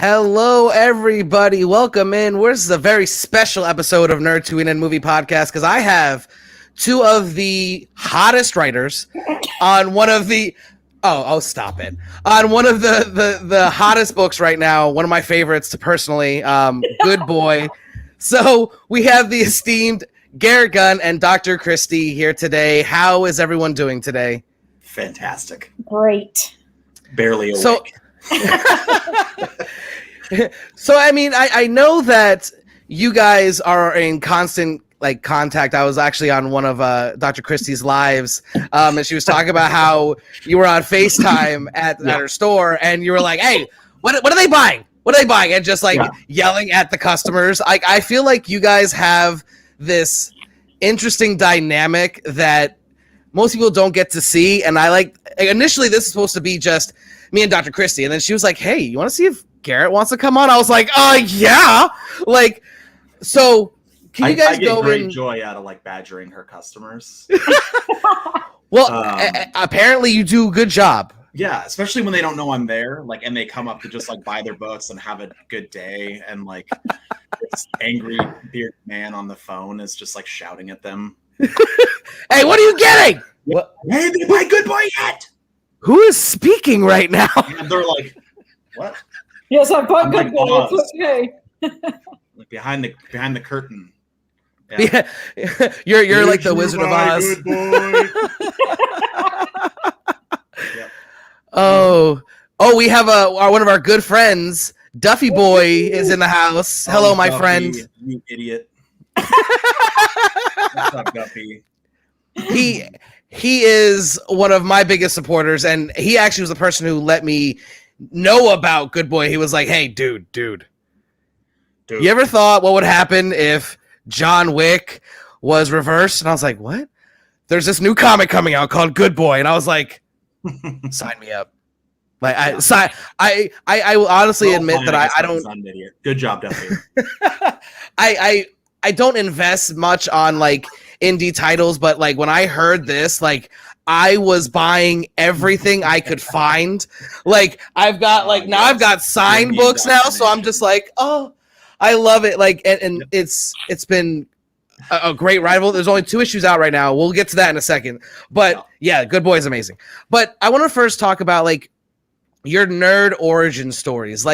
Hello, everybody. Welcome in. This is a very special episode of Nerdtooine and Movie Podcast because I have two of the hottest writers on one of the stop it. On one of the hottest books right now, one of my favorites personally, Good Boy. So we have the esteemed Garrett Gunn and Dr. Christy here today. How is everyone doing today? Fantastic. Great. Barely awake. So I mean, I know that you guys are in constant contact. I was actually on one of Dr. Christie's lives, and she was talking about how you were on FaceTime at her store, and you were like, "Hey, what are they buying? What are they buying?" And just yelling at the customers. I feel like you guys have this interesting dynamic that most people don't get to see, and initially this is supposed to be just me and Dr. Christie, and then she was like, "Hey, you want to see if Garrett wants to come on?" I was like, yeah. So can you guys go great in? Joy out of badgering her customers. Well, apparently you do a good job. Yeah, especially when they don't know I'm there, and they come up to just buy their books and have a good day, and this angry bearded man on the phone is just shouting at them. Hey, what are you getting? What? Hey, they buy Good Boy yet? Who is speaking right now? And they're like, what? Yes, I bought Good Boy. It's okay. Behind the curtain. Yeah. You're like the Wizard of Oz. Good Boy. Yep. Oh, we have one of our good friends, Duffy Boy, is in the house. Hello, my Duffy, friend. You idiot. What's up, Duffy? He is one of my biggest supporters, and he actually was the person who let me know about Good Boy. He was like, "Hey, dude, you ever thought what would happen if John Wick was reversed?" And I was like, "What?" There's this new comic coming out called Good Boy, and I was like, "Sign me up." I will honestly admit that I don't. I'm an idiot. Good job, Duffy. I don't invest much on indie titles, but when I heard this, I was buying everything I could find. I've got now I've got signed books now, so I'm just oh, I love it. And it's been a great rival. There's only 2 issues out right now. We'll get to that in a second. But yeah, Good Boy is amazing. But I want to first talk about your nerd origin stories.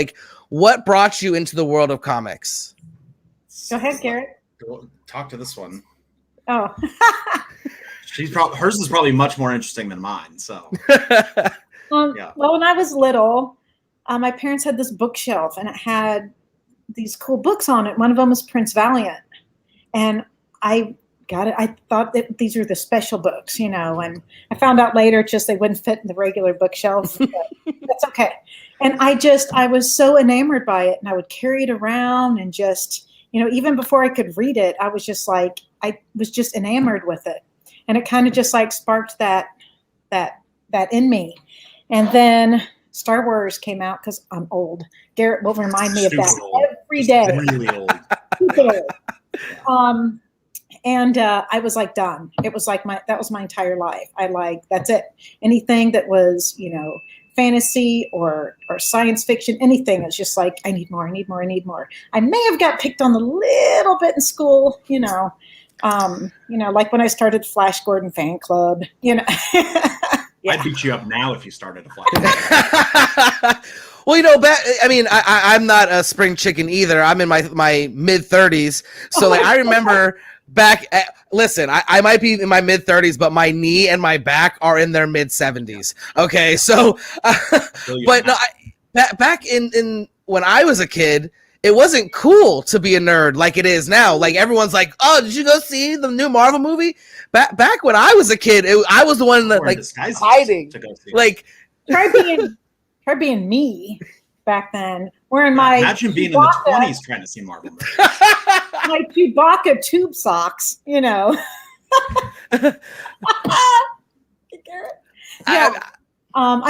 What brought you into the world of comics? Go ahead, Garrett. Talk to this one. Oh. Hers is probably much more interesting than mine. So, Well, when I was little, my parents had this bookshelf, and it had these cool books on it. One of them was Prince Valiant, and I got it. I thought that these were the special books, and I found out later just they wouldn't fit in the regular bookshelf. But that's okay. And I was so enamored by it, and I would carry it around and just. Even before I could read it, I was just I was just enamored with it. And it kind of just sparked that in me. And then Star Wars came out because I'm old. Garrett will remind me of that every day. Really old. And I was done. It was that was my entire life. That's it. Anything that was, fantasy or science fiction, anything. It's just I need more. I may have got picked on a little bit in school, when I started Flash Gordon fan club, Yeah. I'd beat you up now if you started a Flash. Well, I'm not a spring chicken either. I'm in my mid-30s. So I remember listen, I might be in my mid-30s, but my knee and my back are in their mid-70s. Okay, so, but no, back in when I was a kid, it wasn't cool to be a nerd like it is now. Everyone's like, "Oh, did you go see the new Marvel movie?" Back when I was a kid, I was the one that hiding. To go see Try being me back then. Wearing my imagine being in the 20s trying to see Marvel movies. My Chewbacca tube socks, I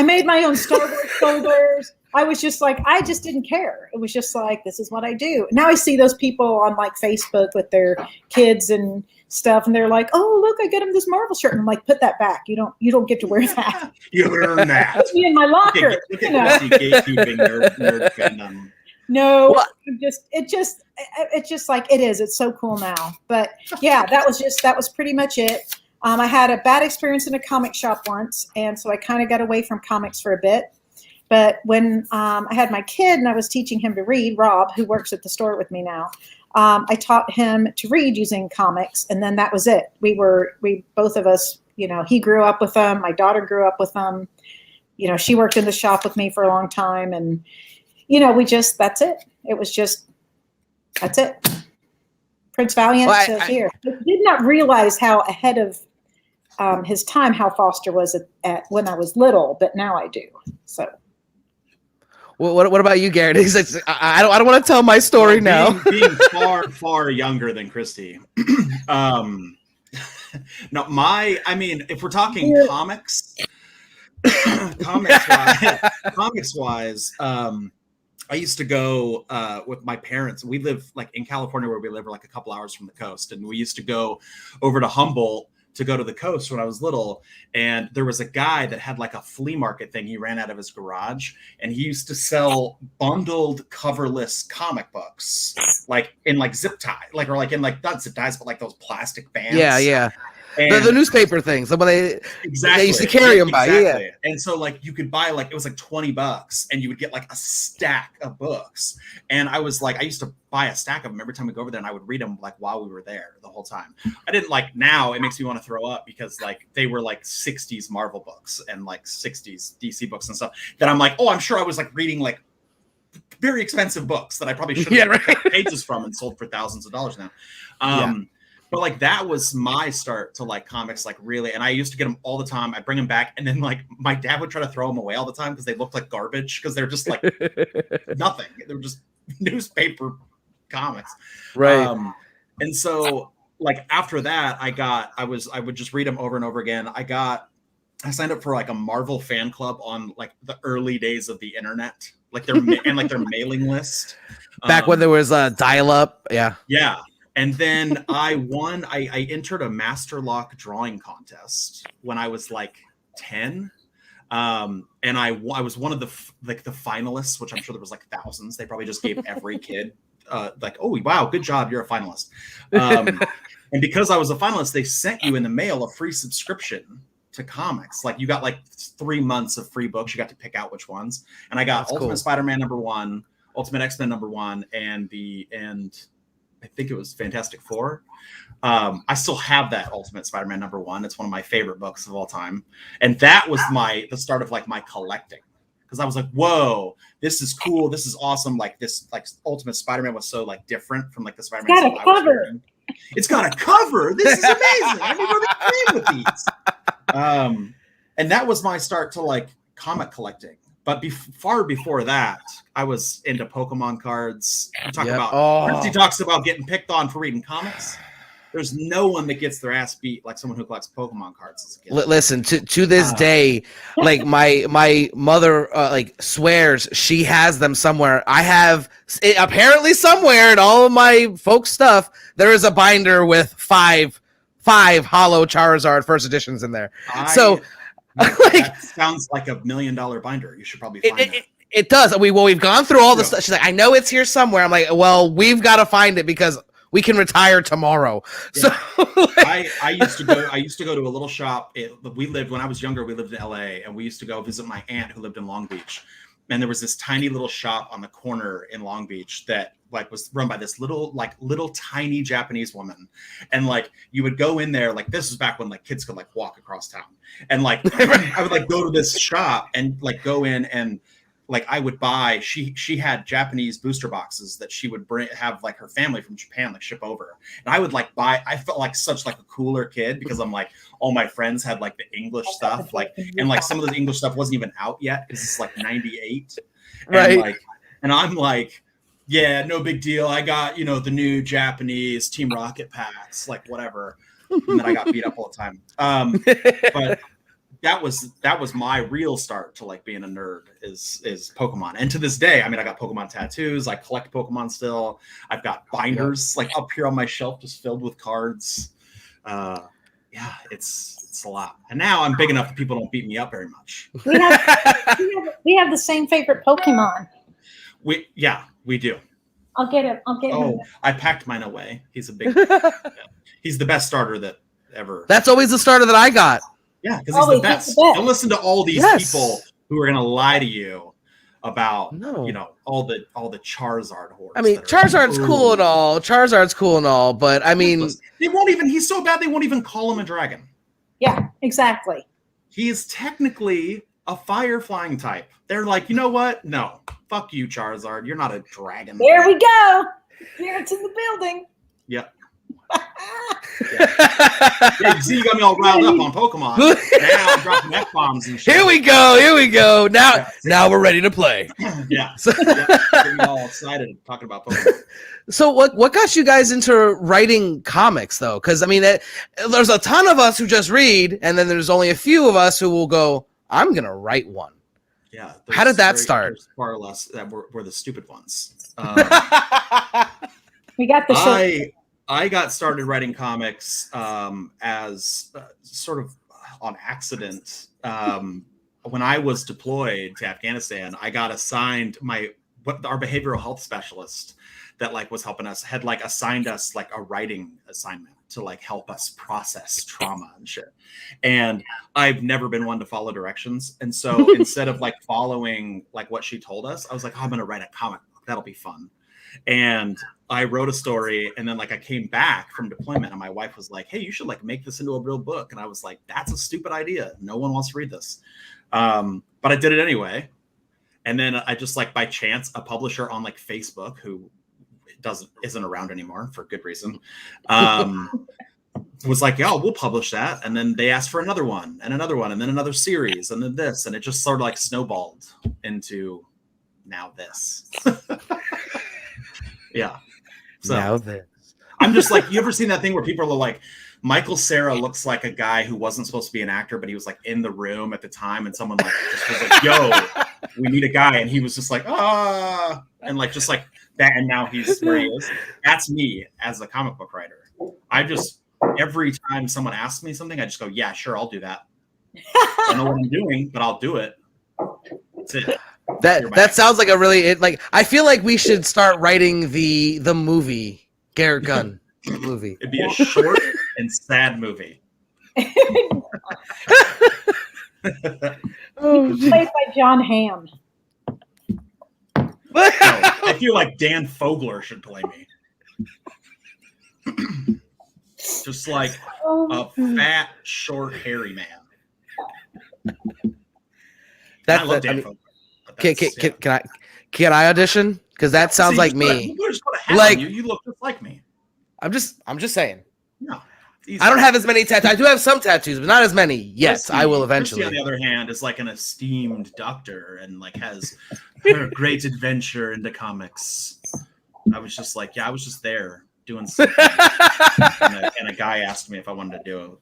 made my own Star Wars folders. I was just I just didn't care. It was just this is what I do. Now I see those people on Facebook with their kids and stuff, and they're like, "Oh, look, I got him this Marvel shirt." And I'm like, "Put that back. You don't get to wear that. You earn that. Put me in my locker." Look at gatekeeping nerd fandom. No, Well, it's just like it is. It's so cool now. But yeah, that was pretty much it. I had a bad experience in a comic shop once, and so I kind of got away from comics for a bit. But when I had my kid and I was teaching him to read, Rob, who works at the store with me now, I taught him to read using comics, and then that was it. We both of us, he grew up with them. My daughter grew up with them. She worked in the shop with me for a long time, and that's it. It was just, that's it. Prince Valiant here. I did not realize how ahead of his time, how Foster was at when I was little, but now I do. So. What about you, Garrett? He's like, I don't want to tell my story now. Being far younger than Christy. No, if we're talking comics wise, I used to go with my parents. We live like in California, where we live, like a couple hours from the coast, and we used to go over to Humboldt to go to the coast when I was little. And there was a guy that had like a flea market thing. He ran out of his garage, and he used to sell bundled coverless comic books, like in like zip tie, or like in like not zip ties, but like those plastic bands. Yeah. The newspaper things. They used to carry them by. Yeah. And so like you could buy it was like $20 and you would get like a stack of books. And I used to buy a stack of them every time we go over there, and I would read them like while we were there the whole time. I didn't now it makes me want to throw up, because like they were like 60s Marvel books and like 60s DC books and stuff that I'm like, oh, I'm sure I was like reading like very expensive books that I probably should have cut pages from and sold for thousands of dollars now. But like that was my start to like comics, like really. And I used to get them all the time. I'd bring them back, and then like my dad would try to throw them away all the time because they looked like garbage, because they're just like nothing. They were just newspaper comics. Right. And so like after that, I would just read them over and over again. I signed up for like a Marvel fan club on like the early days of the internet, like their mailing list. Back when there was dial up. Yeah. Yeah. And then I entered a Master Lock drawing contest when I was like 10. And I was one of the finalists, which I'm sure there was like thousands. They probably just gave every kid like, oh, wow, good job, you're a finalist. And because I was a finalist, they sent you in the mail a free subscription to comics. Like you got like 3 months of free books. You got to pick out which ones. And I got Ultimate Spider-Man #1, Ultimate X-Men #1, and I think it was Fantastic Four. I still have that Ultimate Spider-Man #1. It's one of my favorite books of all time. And that was the start of like my collecting. Because I was like, whoa, this is cool. This is awesome. Like this, like Ultimate Spider-Man was so like different from like the Spider-Man. It's got a cover. It's got a cover. This is amazing. I need to play with these. And that was my start to like comic collecting. But far before that, I was into Pokemon cards. Christy talks about getting picked on for reading comics. There's no one that gets their ass beat like someone who collects Pokemon cards as a kid. Listen, to this day, like my mother like swears she has them somewhere. I have apparently somewhere in all of my folk stuff, there is a binder with five holo Charizard first editions in there. That sounds like $1 million binder. You should probably find it. It does. We've gone through all the stuff. She's like, I know it's here somewhere. I'm like, well, we've got to find it because we can retire tomorrow. Yeah. So I used to go to a little shop. When I was younger, we lived in LA, and we used to go visit my aunt who lived in Long Beach. And there was this tiny little shop on the corner in Long Beach that like was run by this little tiny Japanese woman. And like you would go in there, like this was back when like kids could like walk across town. And like I would like go to this shop and like go in and like I would buy, she had Japanese booster boxes that she would have like her family from Japan like ship over. And I would like buy, I felt like such like a cooler kid because I'm like, all my friends had like the English stuff, like, and like some of the English stuff wasn't even out yet because it's like 98. Right. And I'm like, yeah, no big deal. I got, the new Japanese Team Rocket packs, like whatever. And then I got beat up all the time. But that was my real start to like being a nerd is Pokemon. And to this day, I mean, I got Pokemon tattoos. I collect Pokemon still. I've got binders like up here on my shelf just filled with cards. Yeah, it's a lot. And now I'm big enough that people don't beat me up very much. We have the same favorite Pokemon. We do. I'll get him. Oh, I packed mine away. He's a big. He's the best starter that ever. That's always the starter that I got. Yeah, because he's the best. Don't listen to all these people who are gonna lie to you about all the Charizard hordes. I mean, Charizard's cool and all. But I mean, they won't even. He's so bad they won't even call him a dragon. Yeah, exactly. He is technically a fire flying type. They're like, you know what? No, fuck you, Charizard. You're not a dragon. There we go. Garrett's in the building. Yep. Yeah, you see, you got me all riled up on Pokemon. Now I'm dropping F-bombs and shit. Here we go. Now we're ready to play. Yeah. Getting all excited talking about Pokemon. So what got you guys into writing comics, though? Because, I mean, there's a ton of us who just read, and then there's only a few of us who will go, I'm going to write one. Yeah. How did that start? Far less that were the stupid ones. We got the show. I got started writing comics as sort of on accident. When I was deployed to Afghanistan, I got assigned our behavioral health specialist that was helping us had assigned us a writing assignment to help us process trauma and shit. And I've never been one to follow directions. And so instead of following what she told us, I was like, I'm going to write a comic book. That'll be fun. And I wrote a story, and then I came back from deployment, and my wife was like, hey, you should make this into a real book. And I was like, that's a stupid idea. No one wants to read this. But I did it anyway. And then I just by chance, a publisher on Facebook who isn't around anymore for good reason, was like, yeah, we'll publish that. And then they asked for another one, and then another series, and then this, and it just sort of snowballed into now this. Yeah. So now this. I'm just you ever seen that thing where people are like, Michael Cera looks like a guy who wasn't supposed to be an actor, but he was in the room at the time, and someone just was like, yo, we need a guy. And he was just and just that. And now he's where he is. That's me as a comic book writer. Every time someone asks me something, I just go, yeah, sure, I'll do that. I don't know what I'm doing, but I'll do it. That's it. That sounds like a really I feel like we should start writing the movie Garrett Gunn movie. It'd be a short and sad movie. Played by John Hamm. No, I feel like Dan Fogler should play me. Just a fat, short, hairy man. I love Dan Fogler. Can I audition? Because that sounds like me. You look just like me. I'm just saying. No, I don't have as many tattoos. I do have some tattoos, but not as many. Yes, I will eventually. Christy, on the other hand, is an esteemed doctor and has her great adventure into comics. I was just I was just there doing something, and a guy asked me if I wanted to do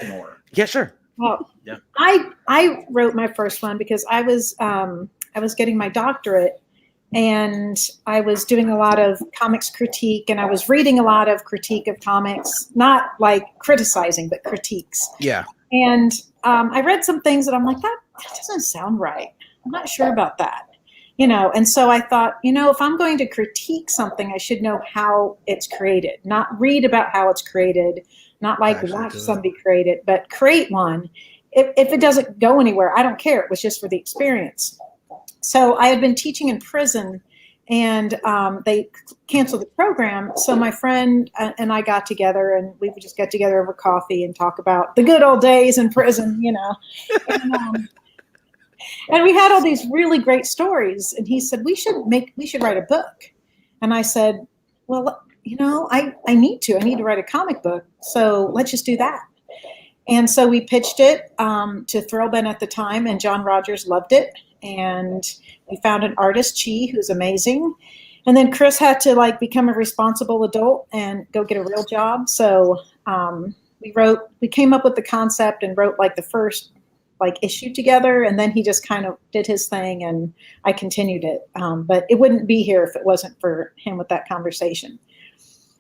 more. Yeah, sure. Well, yeah. I wrote my first one because I was getting my doctorate, and I was doing a lot of comics critique, and I was reading a lot of critique of comics, not criticizing, but critiques. Yeah. And I read some things that I'm like, that doesn't sound right. I'm not sure about that. And so I thought, if I'm going to critique something, I should know how it's created, not read about how it's created, not watch somebody create it, but create one. If it doesn't go anywhere, I don't care. It was just for the experience. So I had been teaching in prison, and they canceled the program. So my friend and I got together, and we would just get together over coffee and talk about the good old days in prison, And we had all these really great stories. And he said, we should write a book. And I said, well, I need to write a comic book. So let's just do that. And so we pitched it to Thrillbin at the time, and John Rogers loved it. And we found an artist, Chi, who's amazing. And then Chris had to become a responsible adult and go get a real job. So we came up with the concept and wrote the first issue together, and then he just kind of did his thing, and I continued it. But it wouldn't be here if it wasn't for him with that conversation.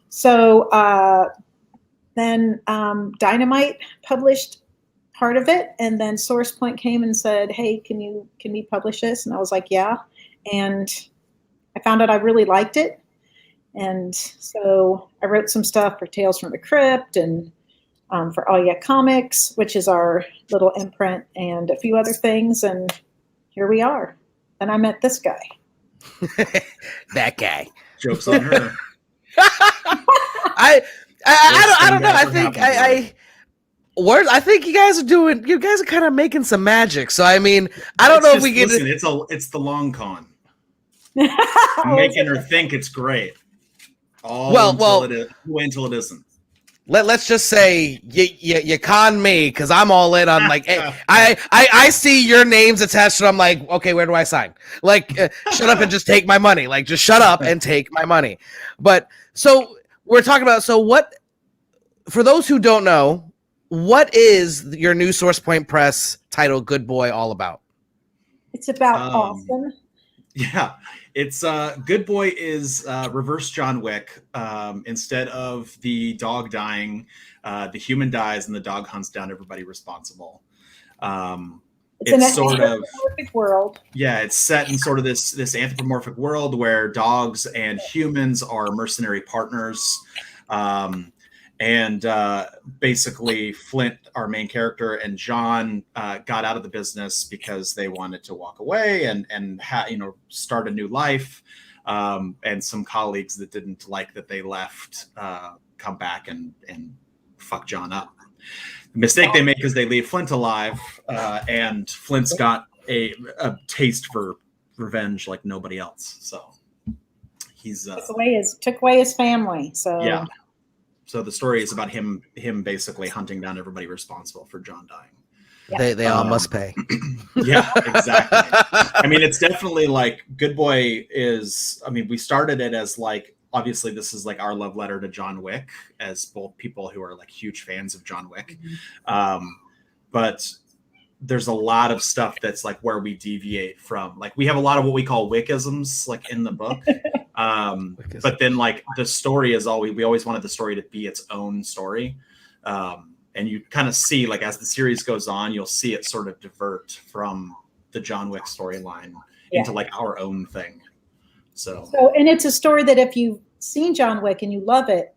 So then Dynamite published part of it, and then Source Point came and said, hey, can we publish this? And I was like, yeah. And I found out I really liked it. And so I wrote some stuff for Tales from the Crypt and for All Yeah Comics, which is our little imprint, and a few other things. And here we are. And I met this guy. That guy. Joke's on her. I don't know. I think you guys are kind of making some magic. So I mean, I don't know if we can. Listen, it's the long con. I'm making her think it's great. Until it isn't. Let's just say you con me because I'm all in on like I see your names attached and I'm like, okay, where do I sign? Like shut up and just take my money. Like just shut up and take my money. But so we're talking about what for those who don't know, what is your new Source Point Press title Good Boy all about? It's about awesome. Yeah. It's Good Boy is reverse John Wick. Instead of the dog dying, the human dies and the dog hunts down everybody responsible. It's an anthropomorphic world. Yeah, it's set in sort of this anthropomorphic world where dogs and humans are mercenary partners. And basically Flint, our main character, and John got out of the business because they wanted to walk away and start a new life. And some colleagues that didn't like that they left come back and fuck John up. The mistake they make is they leave Flint alive, and Flint's got a taste for revenge like nobody else. So he's took away his family. So yeah. So the story is about him basically hunting down everybody responsible for John dying. Yeah. They all must pay. Yeah, exactly. I mean, it's definitely like Good Boy is. I mean, we started it as like obviously this is like our love letter to John Wick as both people who are like huge fans of John Wick. Mm-hmm. But there's a lot of stuff that's like where we deviate from. Like we have a lot of what we call Wickisms like in the book. But then like the story is we always wanted the story to be its own story. And you kind of see like as the series goes on, you'll see it sort of divert from the John Wick storyline into like our own thing. So and it's a story that if you've seen John Wick and you love it,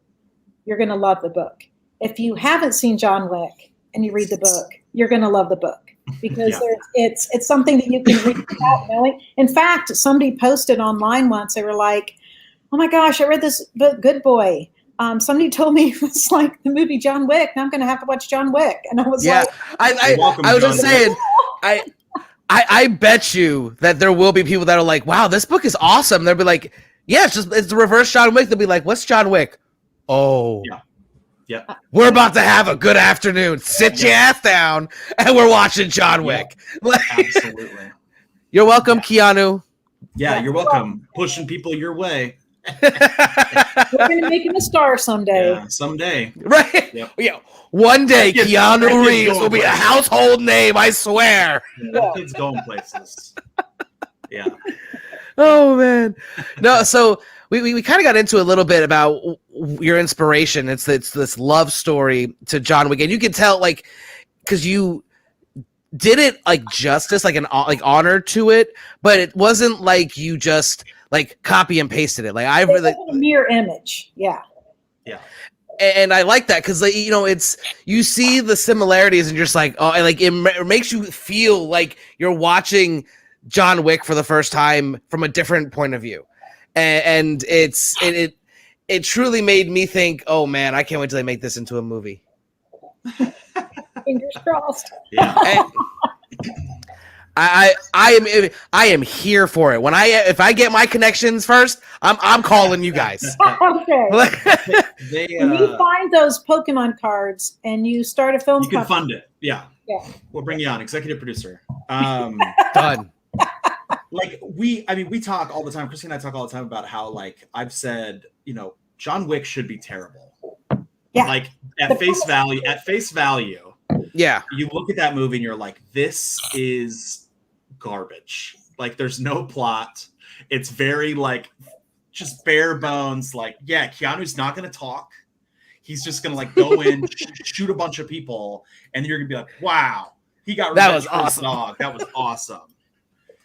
you're going to love the book. If you haven't seen John Wick and you read the book, you're going to love the book because it's something that you can read without knowing. In fact, somebody posted online once, they were like, oh my gosh, I read this book, Good Boy. Somebody told me it was like the movie John Wick. Now I'm going to have to watch John Wick. And I was like, I was just saying, I bet you that there will be people that are like, wow, this book is awesome. They'll be like, yeah, it's the reverse John Wick. They'll be like, what's John Wick? Oh, yeah. We're about to have a good afternoon. Sit your ass down, and we're watching John Wick. Absolutely. You're welcome, Keanu. Yeah, you're welcome. Pushing people your way. We're going to make him a star someday. Yeah, someday. Right? Yep. Yeah. One day, Keanu Reeves will be a household name, I swear. Yeah, kid's going places. Yeah. Oh, man. No, so we kind of got into a little bit about your inspiration. It's this love story to John Wick. And you can tell, like, because you did it, like, justice, like, an honor to it. But it wasn't like you just like copy and pasted it. Like I really a mirror image. Yeah. And I like that because like, it's you see the similarities and you're just like, oh, and like it makes you feel like you're watching John Wick for the first time from a different point of view, and it truly made me think, oh man, I can't wait till they make this into a movie. Fingers crossed. Yeah. I am here for it. If I get my connections first, I'm calling you guys. Okay. When you find those Pokemon cards and you start a film, you can fund it. Yeah. We'll bring you on, executive producer. Done. Like we talk all the time. Christina and I talk all the time about how like I've said, John Wick should be terrible. Yeah. Like at face value. Yeah. You look at that movie and you're like, this is garbage. Like there's no plot. It's very like just bare bones. Like, yeah, Keanu's not going to talk. He's just going to like go in, shoot a bunch of people. And then you're going to be like, wow, he got that was awesome. Dog. That was awesome.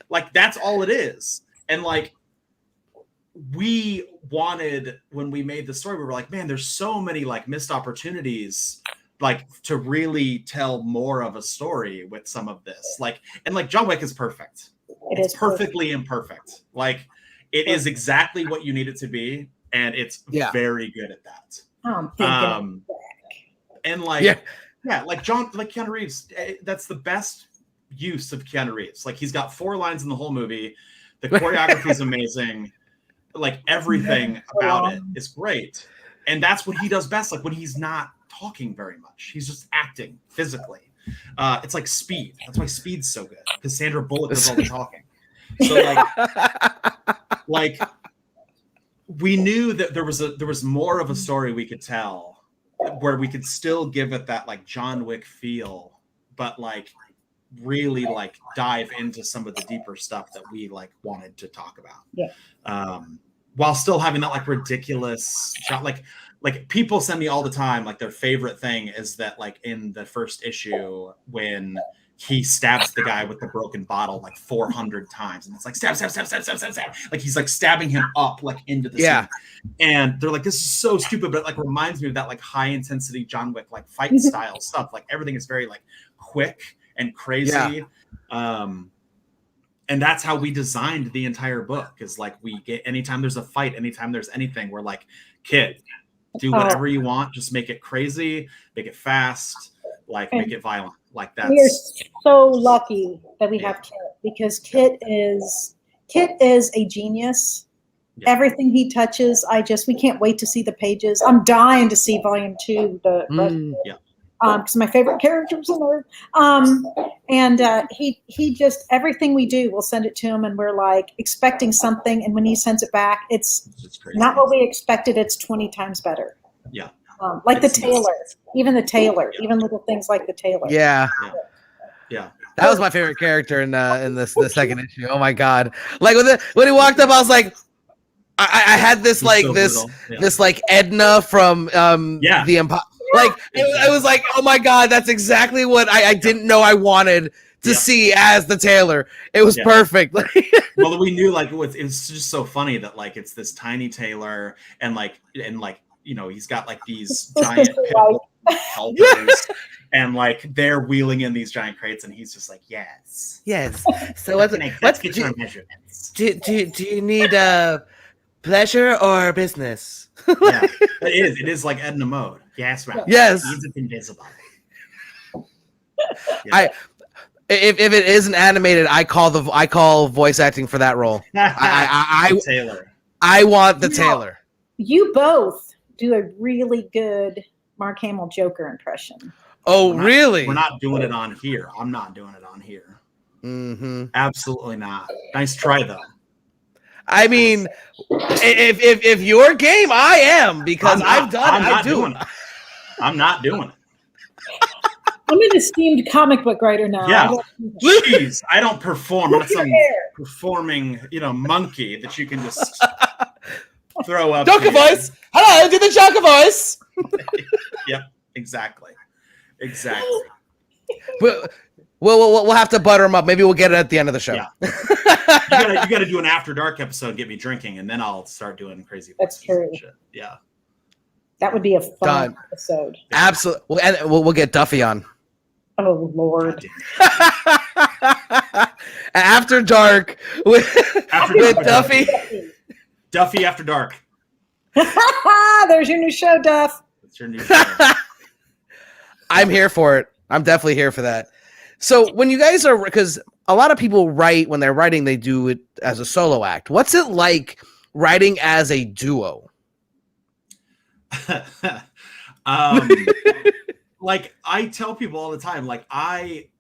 Like that's all it is. And like, we wanted, when we made the story, we were like, man, there's so many like missed opportunities, like to really tell more of a story with some of this. Like, and like John Wick is perfect. It's perfectly imperfect. Like it is exactly what you need it to be. And it's very good at that. And like, like Keanu Reeves, that's the best use of Keanu Reeves. Like he's got 4 lines in the whole movie. The choreography is amazing. Like everything about it is great. And that's what he does best. Like when he's not talking very much, he's just acting physically. It's like Speed. That's why Speed's so good, because Sandra Bullock does all the talking. So like we knew that there was more of a story we could tell, where we could still give it that like John Wick feel, but like really like dive into some of the deeper stuff that we like wanted to talk about. While still having that like ridiculous shot. Like people send me all the time, like their favorite thing is that like in the first issue when he stabs the guy with the broken bottle like 400 times, and it's like stab. Like he's like stabbing him up like into the scene. And they're like, this is so stupid, but it like reminds me of that like high intensity John Wick like fight style stuff. Like everything is very like quick and crazy. And that's how we designed the entire book, is like we get, anytime there's a fight, anytime there's anything, we're like, kid, do whatever you want, just make it crazy, make it fast, like make it violent. Like that's, we are so lucky that we have Kit, because Kit is a genius. Everything he touches, we can't wait to see the pages. I'm dying to see volume 2. Because my favorite characters in there. And he just, everything we do, we'll send it to him, and we're like expecting something, and when he sends it back, it's not what we expected. It's 20 times better. Like the tailor, even little things like the tailor. That was my favorite character in the second issue. Oh my god! Like when he walked up, I was like, I had this like so this like Edna from the Empire. Like it was like, oh my god, that's exactly what I didn't know I wanted to see as the tailor. It was perfect. Well, we knew like it's just so funny that like it's this tiny tailor, and you know, he's got like these giant helpers, and like they're wheeling in these giant crates, and he's just like, yes. So let's get your measurements. Do you need pleasure or business? It is like Edna mode. Yes, right. Yes. He's invisible. If it isn't animated, I call voice acting for that role. Taylor. I want the Taylor. You both do a really good Mark Hamill Joker impression. Oh, really? We're not doing it on here. I'm not doing it on here. Absolutely not. Nice try though. I mean, if you're game, I am, because I've done it. I do. I'm not doing it. I'm an esteemed comic book writer now. Yeah, please. I don't perform. I'm not some performing, monkey that you can just throw up. Joker voice. Hello, do the Joker voice. Yep, exactly. We'll have to butter them up. Maybe we'll get it at the end of the show. Yeah. You got to do an After Dark episode, get me drinking, and then I'll start doing crazy. That's true. Shit. Yeah. That would be a fun episode. Absolutely. And we'll get Duffy on. Oh, Lord. After Dark with Duffy. Duffy After Dark. There's your new show, Duff. That's your new show. I'm here for it. I'm definitely here for that. So when you guys are, because a lot of people write, when they're writing, they do it as a solo act. What's it like writing as a duo? Like I tell people all the time, like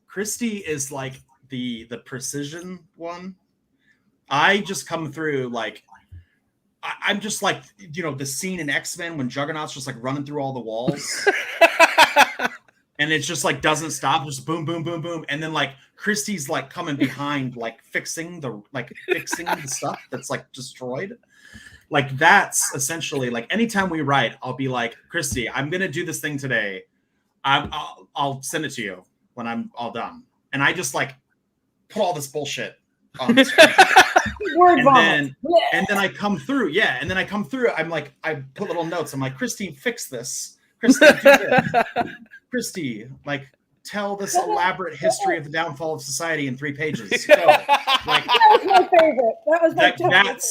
Christy is like the precision one. I just come through like I'm just like, the scene in X-Men when Juggernaut's just like running through all the walls. And it just like doesn't stop, just boom, boom, boom, boom. And then like Christy's like coming behind, like fixing the stuff that's like destroyed. Like that's essentially like anytime we write, I'll be like, Christy, I'm gonna do this thing today. I'll send it to you when I'm all done. And I just like put all this bullshit on the screen. Word vomit. And then I come through. Yeah. And then I come through. I'm like, I put little notes. I'm like, Christy, fix this. Christy, do this. Christy, like, tell this elaborate history of the downfall of society in 3 pages. Go. Like, that was my favorite. That was my favorite.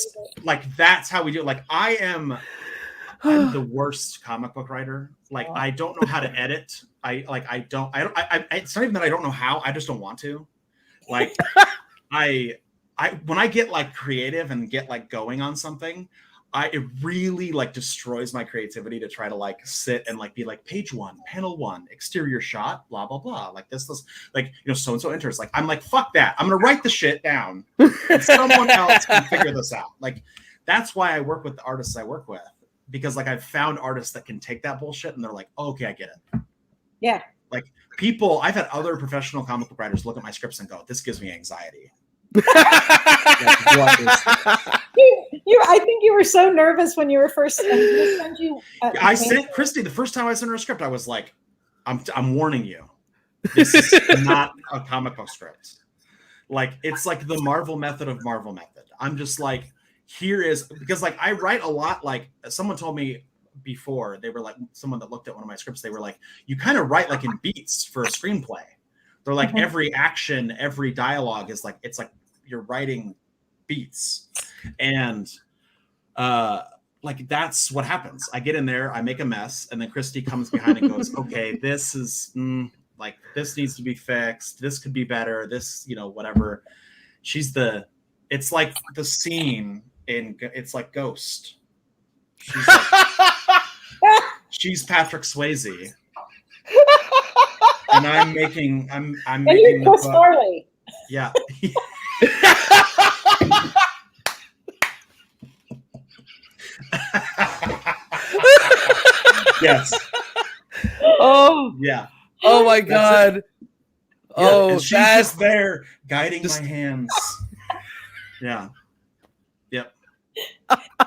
Like, that's how we do it. Like, I'm the worst comic book writer. Like, I don't know how to edit. It's not even that I don't know how. I just don't want to. Like, when I get like creative and get like going on something, it really like destroys my creativity to try to like sit and like be like page 1, panel 1, exterior shot, blah blah blah, like this like, you know, so and so enters. Like, I'm like, fuck that, I'm gonna write the shit down and someone else can figure this out. Like, that's why I work with the artists I work with, because like I've found artists that can take that bullshit and they're like, oh, okay, I get it. Yeah. Like, I've had other professional comic book writers look at my scripts and go, this gives me anxiety. Like, what is that? I think you were so nervous when you were first. I sent Christy the first time I sent her a script. I was like, "I'm warning you, this is not a comic book script. Like, it's like the Marvel method of Marvel method." I'm just like, because like I write a lot. Like, someone told me before, they were like, someone that looked at one of my scripts, they were like, you kind of write like in beats for a screenplay. They're like, every action, every dialogue is like, it's like you're writing beats. And like, that's what happens. I get in there, I make a mess, and then Christy comes behind and goes, okay, this is like, this needs to be fixed, this could be better, this, you know, whatever. It's like the scene it's like Ghost. She's like, she's Patrick Swayze. And I'm making and you're Chris Farley. Yeah. Yes. Oh. Yeah. Oh my God. Yeah, oh, and she's just there guiding my hands. Yeah. Yep.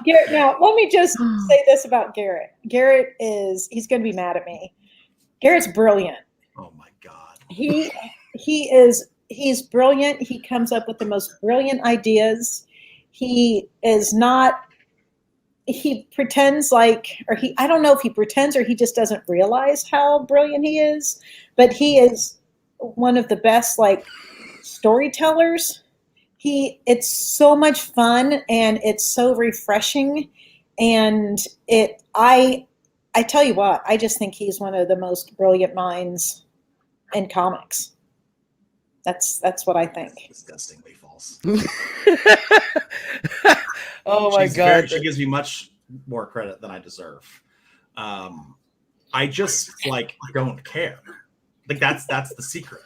Garrett, now let me just say this about Garrett. Garrett he's going to be mad at me. Garrett's brilliant. Oh my God. He's brilliant. He comes up with the most brilliant ideas. He pretends like, I don't know if he pretends or he just doesn't realize how brilliant he is, but he is one of the best like storytellers. It's so much fun and it's so refreshing. And I tell you what, I just think he's one of the most brilliant minds in comics. That's what I think. That's disgustingly false. Oh my God. She gives me much more credit than I deserve. I just like don't care. Like, that's the secret.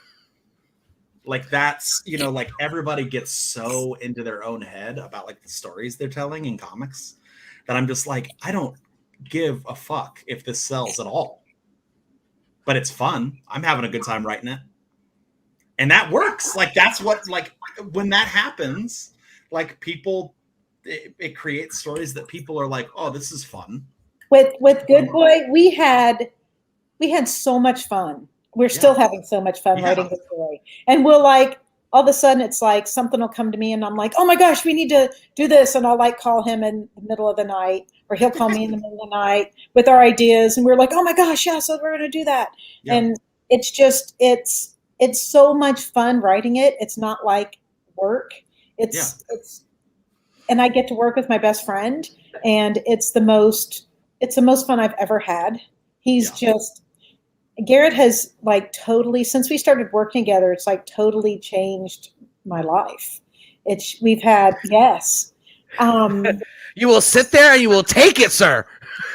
Like, that's, you know, like, everybody gets so into their own head about like the stories they're telling in comics that I'm just like, I don't give a fuck if this sells at all. But it's fun. I'm having a good time writing it. And that works. Like, that's what, like, when that happens, like, people, it creates stories that people are like, oh, this is fun. With Good Boy, we had so much fun. We're still having so much fun writing the story. And we'll like, all of a sudden it's like something will come to me and I'm like, oh my gosh, we need to do this. And I'll like call him in the middle of the night, or he'll call me in the middle of the night with our ideas. And we're like, oh my gosh, yeah, so we're going to do that. Yeah. And it's just, it's so much fun writing it. It's not like work. It's, and I get to work with my best friend, and it's the most fun I've ever had. He's just, Garrett has like totally, since we started working together, it's like totally changed my life. We've had, yes. You will sit there and you will take it, sir.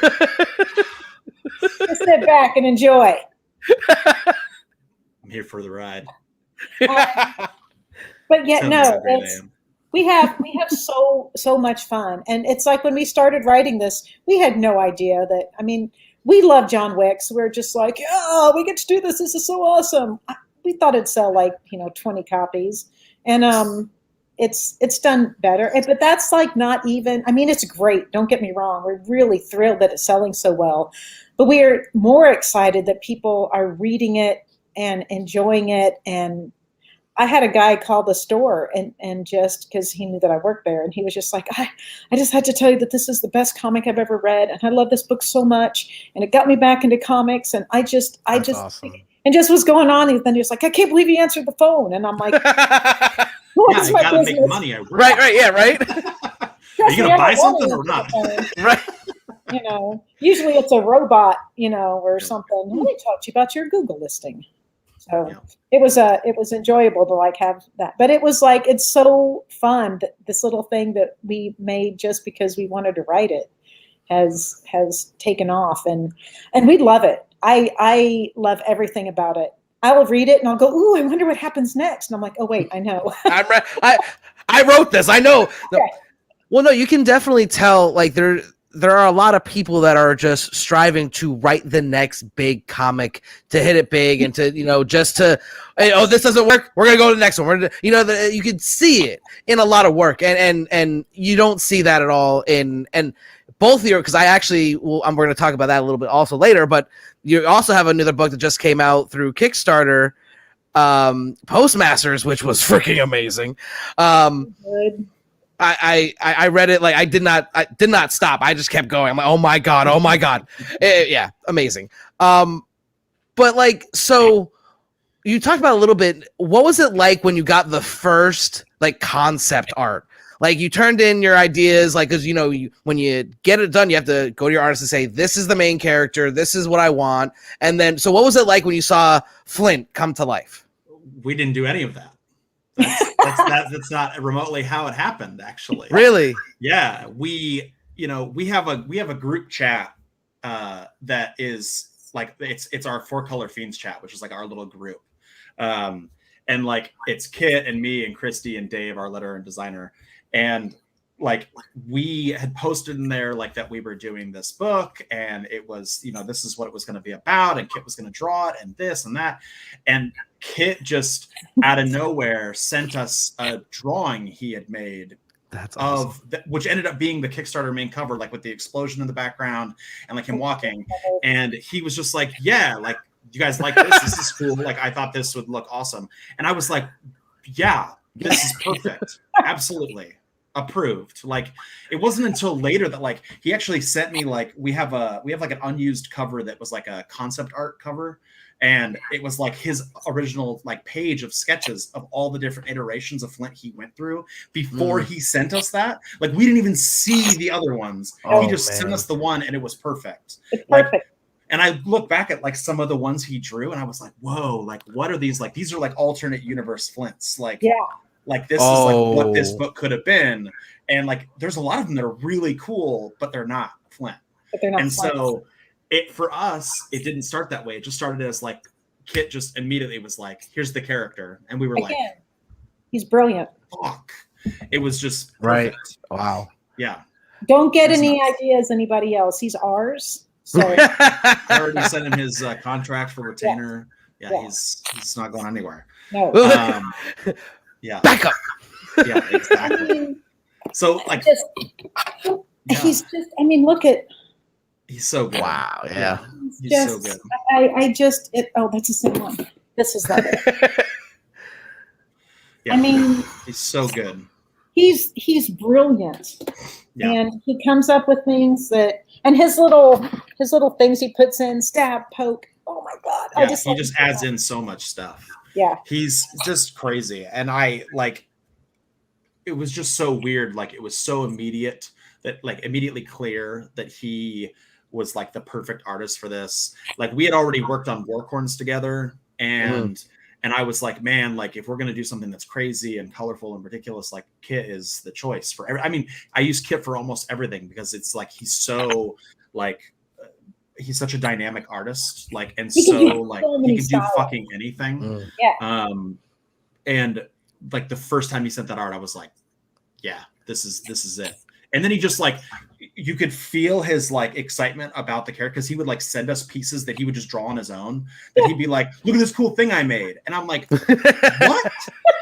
Just sit back and enjoy. I'm here for the ride. But yet, no, we have so much fun. And it's like, when we started writing this, we had no idea that, I mean, we love John Wick. So we're just like, oh, we get to do this. This is so awesome. We thought it'd sell like, 20 copies. And it's done better. But that's like not even, I mean, it's great. Don't get me wrong. We're really thrilled that it's selling so well. But we are more excited that people are reading it and enjoying it. And I had a guy call the store and just because he knew that I worked there, and he was just like, I just had to tell you that this is the best comic I've ever read, and I love this book so much, and it got me back into comics, and I just awesome. And just was going on, and then he was like, I can't believe he answered the phone, and I'm like, what's my gotta business? Make money. Right, yeah, right. Are you gonna buy something or not? Right. You know, usually it's a robot, you know, or something. Let me talk to you about your Google listing. So it was enjoyable to like have that, but it was like, it's so fun that this little thing that we made just because we wanted to write it has taken off, and we love it. I love everything about it. I will read it and I'll go, ooh, I wonder what happens next. And I'm like, oh wait, I know. I wrote this. I know. Okay. Well, no, you can definitely tell, like, there are a lot of people that are just striving to write the next big comic, to hit it big, and to, you know, just to, oh, this doesn't work, we're gonna go to the next one. You know, you can see it in a lot of work, and you don't see that at all in, and both of your, because I actually we're going to talk about that a little bit also later, but you also have another book that just came out through Kickstarter, Postmasters, which was freaking amazing. Good. I read it, like I did not stop. I just kept going. I'm like, oh my god. Yeah, amazing. But like, so you talked about a little bit, what was it like when you got the first like concept art? Like, you turned in your ideas, like, because, you know, when you get it done, you have to go to your artist and say, this is the main character, this is what I want. And then, so what was it like when you saw Flint come to life? We didn't do any of that. That's not remotely how it happened, actually. Really? Yeah. We have a group chat that is like, it's our 4-Color Fiends chat, which is like our little group. And like, it's Kit and me and Christy and Dave, our letterer and designer. And like, we had posted in there like that we were doing this book, and it was, you know, this is what it was going to be about, and Kit was going to draw it, and this and that. And Kit just out of nowhere sent us a drawing he had made. That's awesome. Which ended up being the Kickstarter main cover, like with the explosion in the background and like him walking. And he was just like, yeah, like, you guys like this? This is cool. Like, I thought this would look awesome. And I was like, yeah, this is perfect. Absolutely. Approved. Like, it wasn't until later that like he actually sent me, like, we have like an unused cover that was like a concept art cover, and it was like his original like page of sketches of all the different iterations of Flint he went through before he sent us that. Like, we didn't even see the other ones. He just sent us the one, and it was perfect. It's perfect. And I look back at like some of the ones he drew, and I was like, whoa, like, what are these? Like, these are like alternate universe Flints. Like, yeah. Like, this is like what this book could have been. And like, there's a lot of them that are really cool, but they're not Flint. So for us, it didn't start that way. It just started as like, Kit just immediately was like, here's the character. And we were like, he's brilliant. Fuck. It was just perfect. Right. Wow. Yeah. Don't get any ideas, anybody else. He's ours. So I already sent him his contract for retainer. Yeah. He's not going anywhere. No. Yeah. Back up. Yeah, exactly. So like, he's just, I mean, look at. He's so good. Wow. Yeah. He's so good. That's the same one. This is that. Yeah. I mean, he's so good. He's brilliant. Yeah. And he comes up with things that, and his little things he puts in, stab, poke. Oh my God. Yeah, he just adds in so much stuff. Yeah. He's just crazy. And I like, it was just so weird. Like, it was so immediate that like immediately clear that he was like the perfect artist for this. Like, we had already worked on Warcorns together, and I was like, man, like, if we're going to do something that's crazy and colorful and ridiculous, like, Kit is the choice for I mean, I use Kit for almost everything because it's like, he's so like, he's such a dynamic artist, like, and he can do fucking anything. Yeah. And like, the first time he sent that art, I was like, yeah, this is it. And then he just like, you could feel his like excitement about the character, because he would like send us pieces that he would just draw on his own, that he'd be like, look at this cool thing I made. And I'm like, what?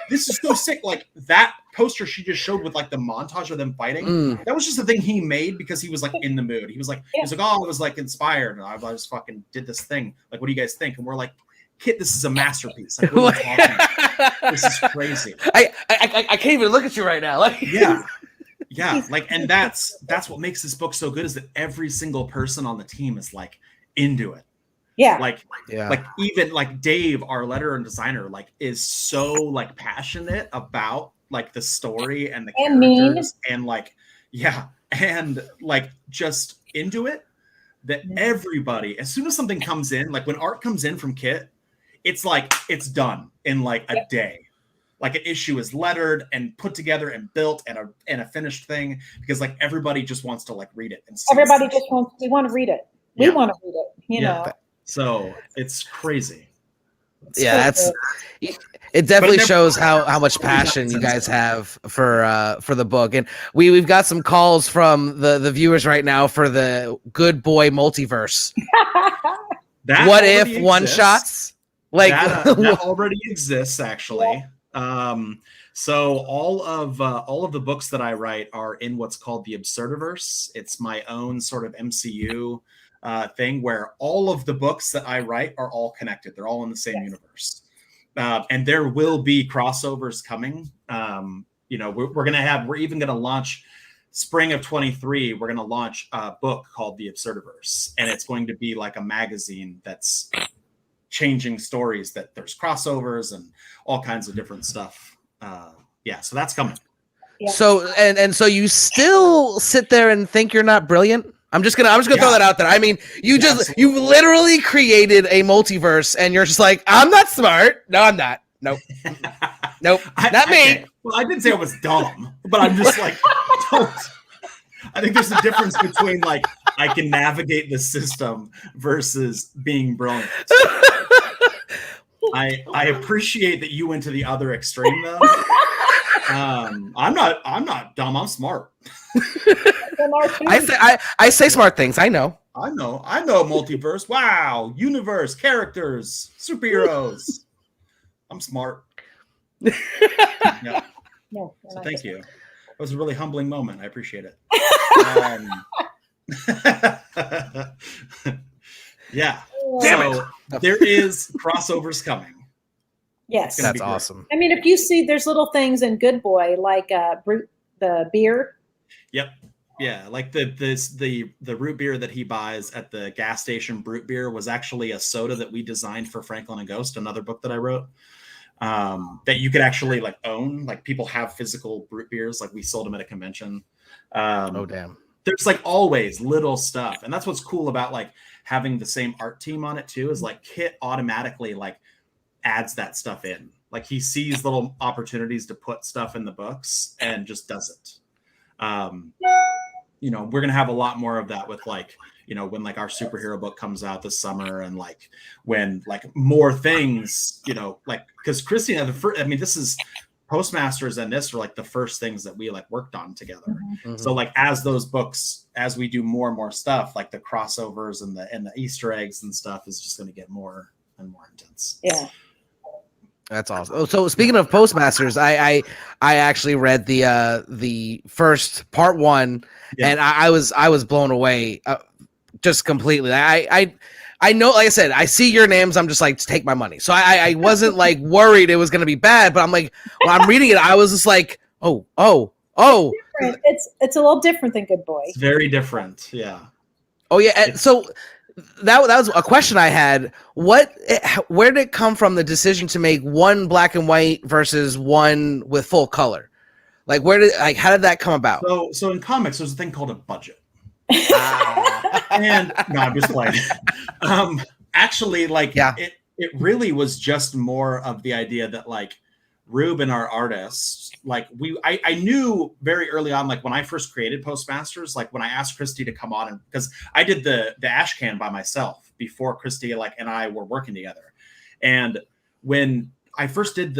This is so sick. Like, that poster she just showed with like the montage of them fighting, that was just the thing he made because he was like in the mood. He was like, oh, I was like inspired, and I just fucking did this thing. Like, what do you guys think? And we're like, Kit, this is a masterpiece. Like, what are you talking about? This is crazy. I can't even look at you right now. Like, yeah, like, and that's what makes this book so good, is that every single person on the team is like into it. Yeah. Like even like Dave, our letterer and designer, like is so like passionate about like the story and the characters and like, and like just into it, that everybody, as soon as something comes in, like when art comes in from Kit, it's like, it's done in like a day. Like an issue is lettered and put together and built and a finished thing, because like everybody just wants to like read it. And everybody just wants, we want to read it. We want to read it, you know. So it's crazy. It definitely shows how much passion you guys have for the book. And we've got some calls from the viewers right now for the Good Boy multiverse. What if exists. One shots? Like that already exists, actually. So all of the books that I write are in what's called the Absurdiverse. It's my own sort of MCU thing where all of the books that I write are all connected. They're all in the same universe. And there will be crossovers coming. You know, we're even going to launch spring of 23. We're going to launch a book called the Absurdiverse, and it's going to be like a magazine that's changing stories, that there's crossovers and all kinds of different stuff. So that's coming. So and so you still sit there and think you're not brilliant? I'm just gonna throw that out there. I mean, you literally created a multiverse, and you're just like, I'm not smart. No, I'm not. Nope. Nope. Not me. Well, I didn't say I was dumb, but I'm just like, don't. I think there's a difference between like I can navigate the system versus being brilliant. I appreciate that you went to the other extreme though. I'm not dumb. I'm smart. I say smart things. I know multiverse. Wow. Universe, characters, superheroes. I'm smart. Yeah. No, so thank you. It was a really humbling moment. I appreciate it. Yeah. Damn so there is crossovers coming. Yes. That's awesome. I mean, if you see, there's little things in Good Boy, like the beer. Yep. Yeah. Like the root beer that he buys at the gas station, Brute Beer, was actually a soda that we designed for Franklin and Ghost, another book that I wrote. That you could actually like own. Like people have physical Brute beers. Like we sold them at a convention. Oh damn. There's like always little stuff. And that's what's cool about like having the same art team on it too, is like Kit automatically like adds that stuff in. Like he sees little opportunities to put stuff in the books and just does it. You know, we're going to have a lot more of that with like, you know, when like our superhero book comes out this summer, and like when like more things, you know, like, because Christina, this is Postmasters, and this are like the first things that we like worked on together. Mm-hmm. So like as those books, as we do more and more stuff, like the crossovers and the Easter eggs and stuff is just going to get more and more intense. Yeah. That's awesome. Oh, so speaking of Postmasters, I actually read the first part 1, and I was blown away just completely. I know, like I said, I see your names. I'm just like, take my money. So I wasn't like worried it was going to be bad, but I'm like, when I'm reading it, I was just like, oh. It's a little different than Good Boy. It's very different. Yeah. Oh yeah. And so that was a question I had. Where did it come from, the decision to make one black and white versus one with full color? Like how did that come about? So in comics, there's a thing called a budget. And no, I'm just playing. Actually, like it really was just more of the idea that like Rube and our artists, like I knew very early on, like when I first created Postmasters, like when I asked Christy to come on, and because I did the ash can by myself before Christy and I were working together. And when I first did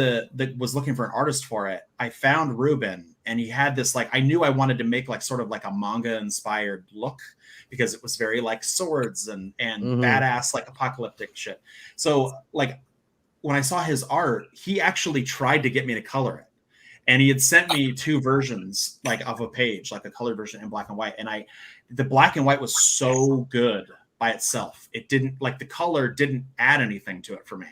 was looking for an artist for it, I found Ruben, and he had this, like, I knew I wanted to make like sort of like a manga inspired look, because it was very like swords and badass, like apocalyptic shit. So like when I saw his art, he actually tried to get me to color it. And he had sent me 2 versions like of a page, like a colored version in black and white. And the black and white was so good by itself. It didn't, like, the color didn't add anything to it for me.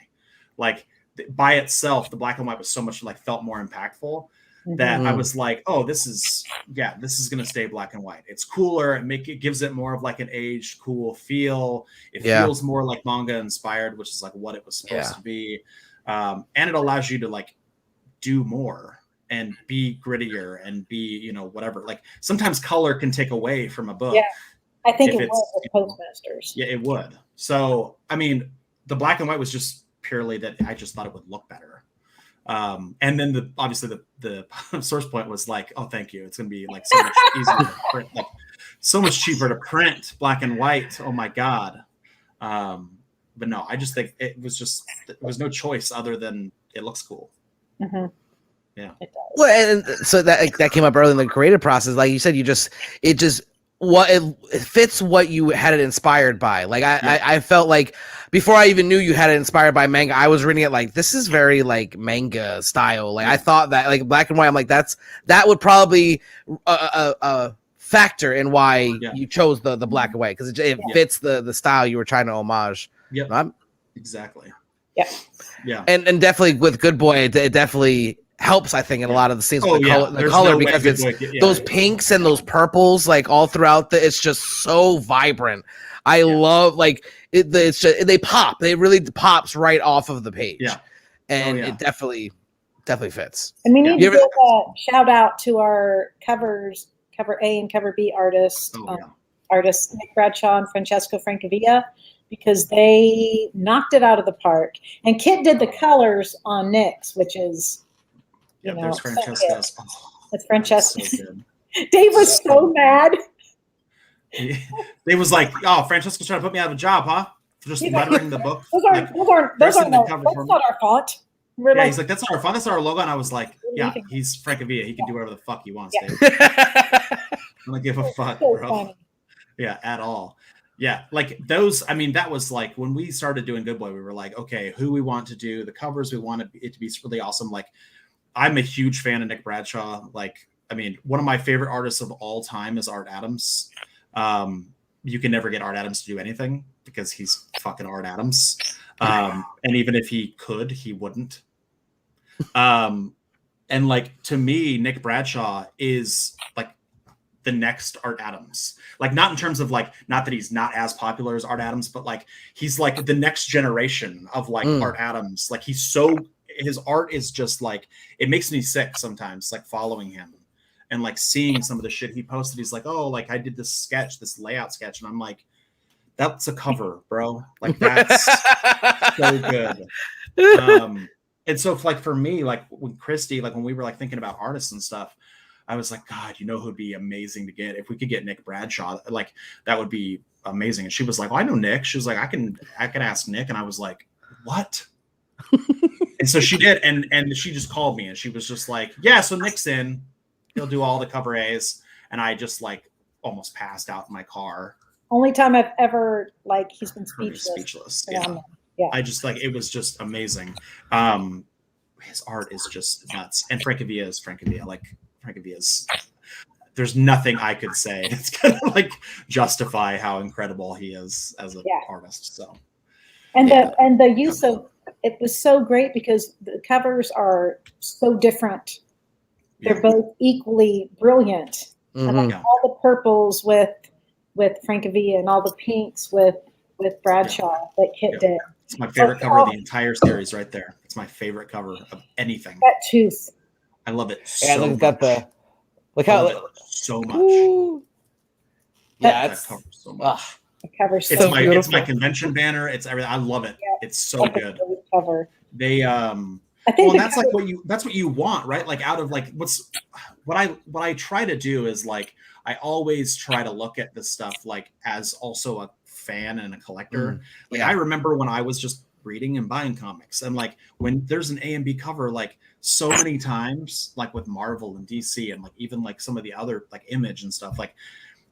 like by itself, the black and white was so much like felt more impactful that I was like, oh, this is going to stay black and white. It's cooler. It gives it more of like an aged, cool feel. It feels more like manga inspired, which is like what it was supposed to be. And it allows you to like do more and be grittier and be, you know, whatever. Like sometimes color can take away from a book. Yeah, I think it was with Postmasters. Yeah, it would. So, I mean, the black and white was just purely that I just thought it would look better. And then obviously the source point was like, oh, thank you. It's going to be like so much easier to print, like so much cheaper to print black and white. Oh my God. But no, I just think there was no choice other than it looks cool. Mm-hmm. Yeah. Well, and so that came up early in the creative process. Like you said, it fits what you had it inspired by. Like I felt like before I even knew you had it inspired by manga, I was reading it like, this is very like manga style. Like I thought that like black and white, I'm like, that would probably a factor in why you chose the black and white, because it fits the style you were trying to homage. Yeah, exactly. Yeah, yeah, and definitely with Good Boy, it definitely helps, I think, in a lot of the scenes with the color because it's those pinks and those purples like all throughout it's just so vibrant. I love like it's just, they pop. It really pops right off of the page. Yeah, and it definitely fits. And we need to give a shout out to our cover A and cover B artists, Nick Bradshaw and Francesco Francavilla, because they knocked it out of the park. And Kit did the colors on Nick's, which is there's Francesca's. That's Francesca. So Dave was so mad. Dave was like, "Oh, Francesca's trying to put me out of a job, huh? For just lettering the book. That's not our font." He's like, "That's not our font. That's not our logo." And I was like, "Yeah, he's Francavilla. He can do whatever the fuck he wants, Dave. I don't give a fuck, bro. Funny. Yeah, at all." Yeah, like those. I mean, that was like when we started doing Good Boy, we were like, okay, who we want to do the covers. We want it to be really awesome. Like, I'm a huge fan of Nick Bradshaw. Like, I mean, one of my favorite artists of all time is Art Adams. You can never get Art Adams to do anything because he's fucking Art Adams. And even if he could, he wouldn't. And like, to me, Nick Bradshaw is like the next Art Adams. Like, not in terms of like, not that he's not as popular as Art Adams, but like, he's like the next generation of like Art Adams. Like, his art is just like, it makes me sick sometimes, like following him and like seeing some of the shit he posted. He's like, oh, like I did this layout sketch. And I'm like, that's a cover, bro. Like, that's so good. And so like for me, like when Christy, like when we were like thinking about artists and stuff, I was like, God, you know who'd be amazing to get? If we could get Nick Bradshaw, like that would be amazing. And she was like, well, I know Nick. She was like, I can ask Nick. And I was like, what? And so she did, and she just called me and she was just like, yeah, so Nick's in. He'll do all the cover A's. And I just like almost passed out in my car. Only time I've ever like he's been speechless. Yeah. I just like, it was just amazing. His art is just nuts. And Francavilla is Francavilla. Like Francavilla's, there's nothing I could say that's gonna like justify how incredible he is as an artist. So and the use of it was so great because the covers are so different. They're both equally brilliant. Mm-hmm. And like all the purples with Francavilla and all the pinks with Bradshaw that Kit did. It's my favorite cover of the entire series right there. It's my favorite cover of anything. That tooth. I love it so much. Got the look how so much. Ooh. Yeah, that cover so much. The cover's so beautiful. It's my convention banner. It's everything. I love it. Yeah, it's so good. Cover. They I think that's like what you want, right? Like out of like what I try to do is like I always try to look at this stuff like as also a fan and a collector. I remember when I was just reading and buying comics, and like when there's an A and B cover, like so many times, like with Marvel and DC and like even like some of the other like Image and stuff, like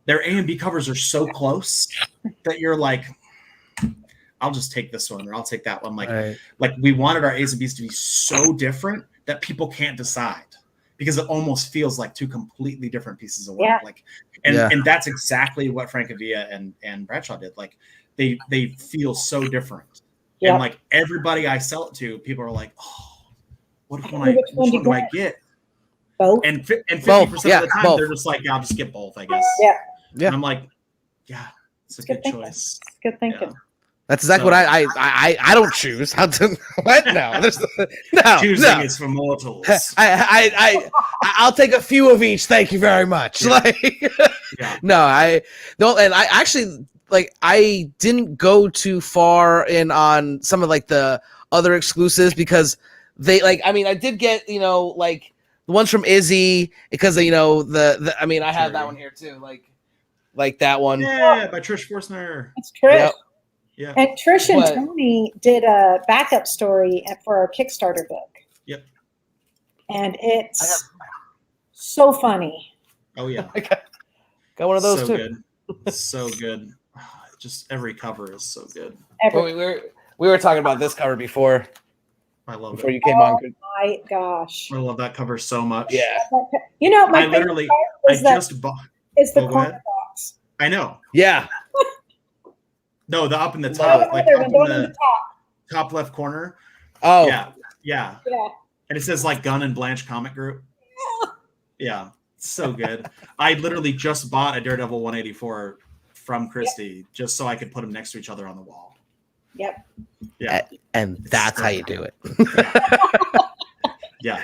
their A and B covers are so close that you're like, I'll just take this one or I'll take that one. Like we wanted our A's and B's to be so different that people can't decide because it almost feels like two completely different pieces of work. Yeah. Like, and that's exactly what Francavilla and Bradshaw did. Like they feel so different. Yep. And like everybody I sell it to, people are like, "Oh, which one do I get?" Both. And 50% Both. of the time they're just like, "I'll just get both, I guess." Yeah. And I'm like, "Yeah, it's a good choice." It's good thinking. Yeah. That's exactly what I don't choose. How to what? No, no. Choosing is for mortals. I'll take a few of each. Thank you very much. Yeah. Like, no, I don't. And I actually like I didn't go too far in on some of like the other exclusives because they like. I mean, I did get like the ones from Izzy because the I mean I have that one here too. Like that one. Yeah, by Trish Forstner. That's Trish. Yep. Yeah. And Trish and Tony did a backup story for our Kickstarter book. Yep. And it's so funny. Oh yeah. Got one of those so too. Good. So good. Just every cover is so good. We were talking about this cover before. I love before it. You came on. My gosh. I love that cover so much. Yeah. My literally just bought. It's the corner box. I know. Yeah. No, the up in the top, like up in the top left corner. Oh. Yeah. And it says like Gunn and Blanch comic group. Yeah. So good. I literally just bought a Daredevil 184 from Christy just so I could put them next to each other on the wall. Yep. Yeah. And that's how you do it. Yeah.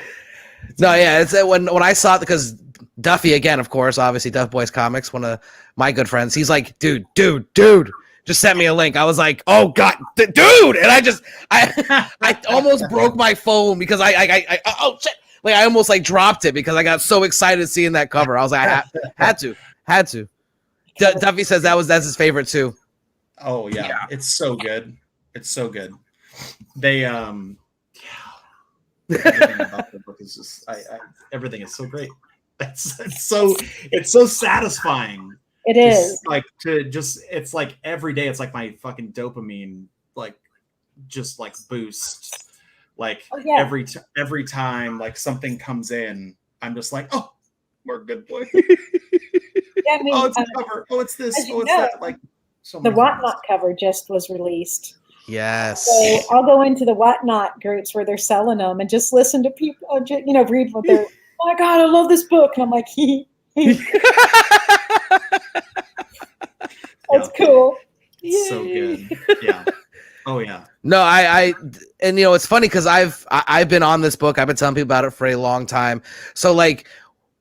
No, yeah. It's when I saw it because Duffy again, of course, obviously Duff Boys Comics, one of my good friends. He's like, dude, just sent me a link. I was like, oh god, dude, and I almost broke my phone because I oh shit, like I almost like dropped it because I got so excited seeing that cover. I was like, I had to. Duffy says that's his favorite too. Oh yeah, it's so good. It's so good. They everything about the book is just everything is so great. It's so satisfying. It is like it's like every day it's like my fucking dopamine like just like boost like every time like something comes in I'm just like, oh, more good boy. Yeah, I mean, oh, it's a cover. Oh, it's this. Oh, it's that. Like so the Whatnot cover just was released. Yes. So I'll go into the Whatnot groups where they're selling them and just listen to people, read what they're. Oh my god, I love this book, and I'm like, That's cool. So good. Yeah. Oh yeah. No, I and it's funny because I've been on this book. I've been telling people about it for a long time. So like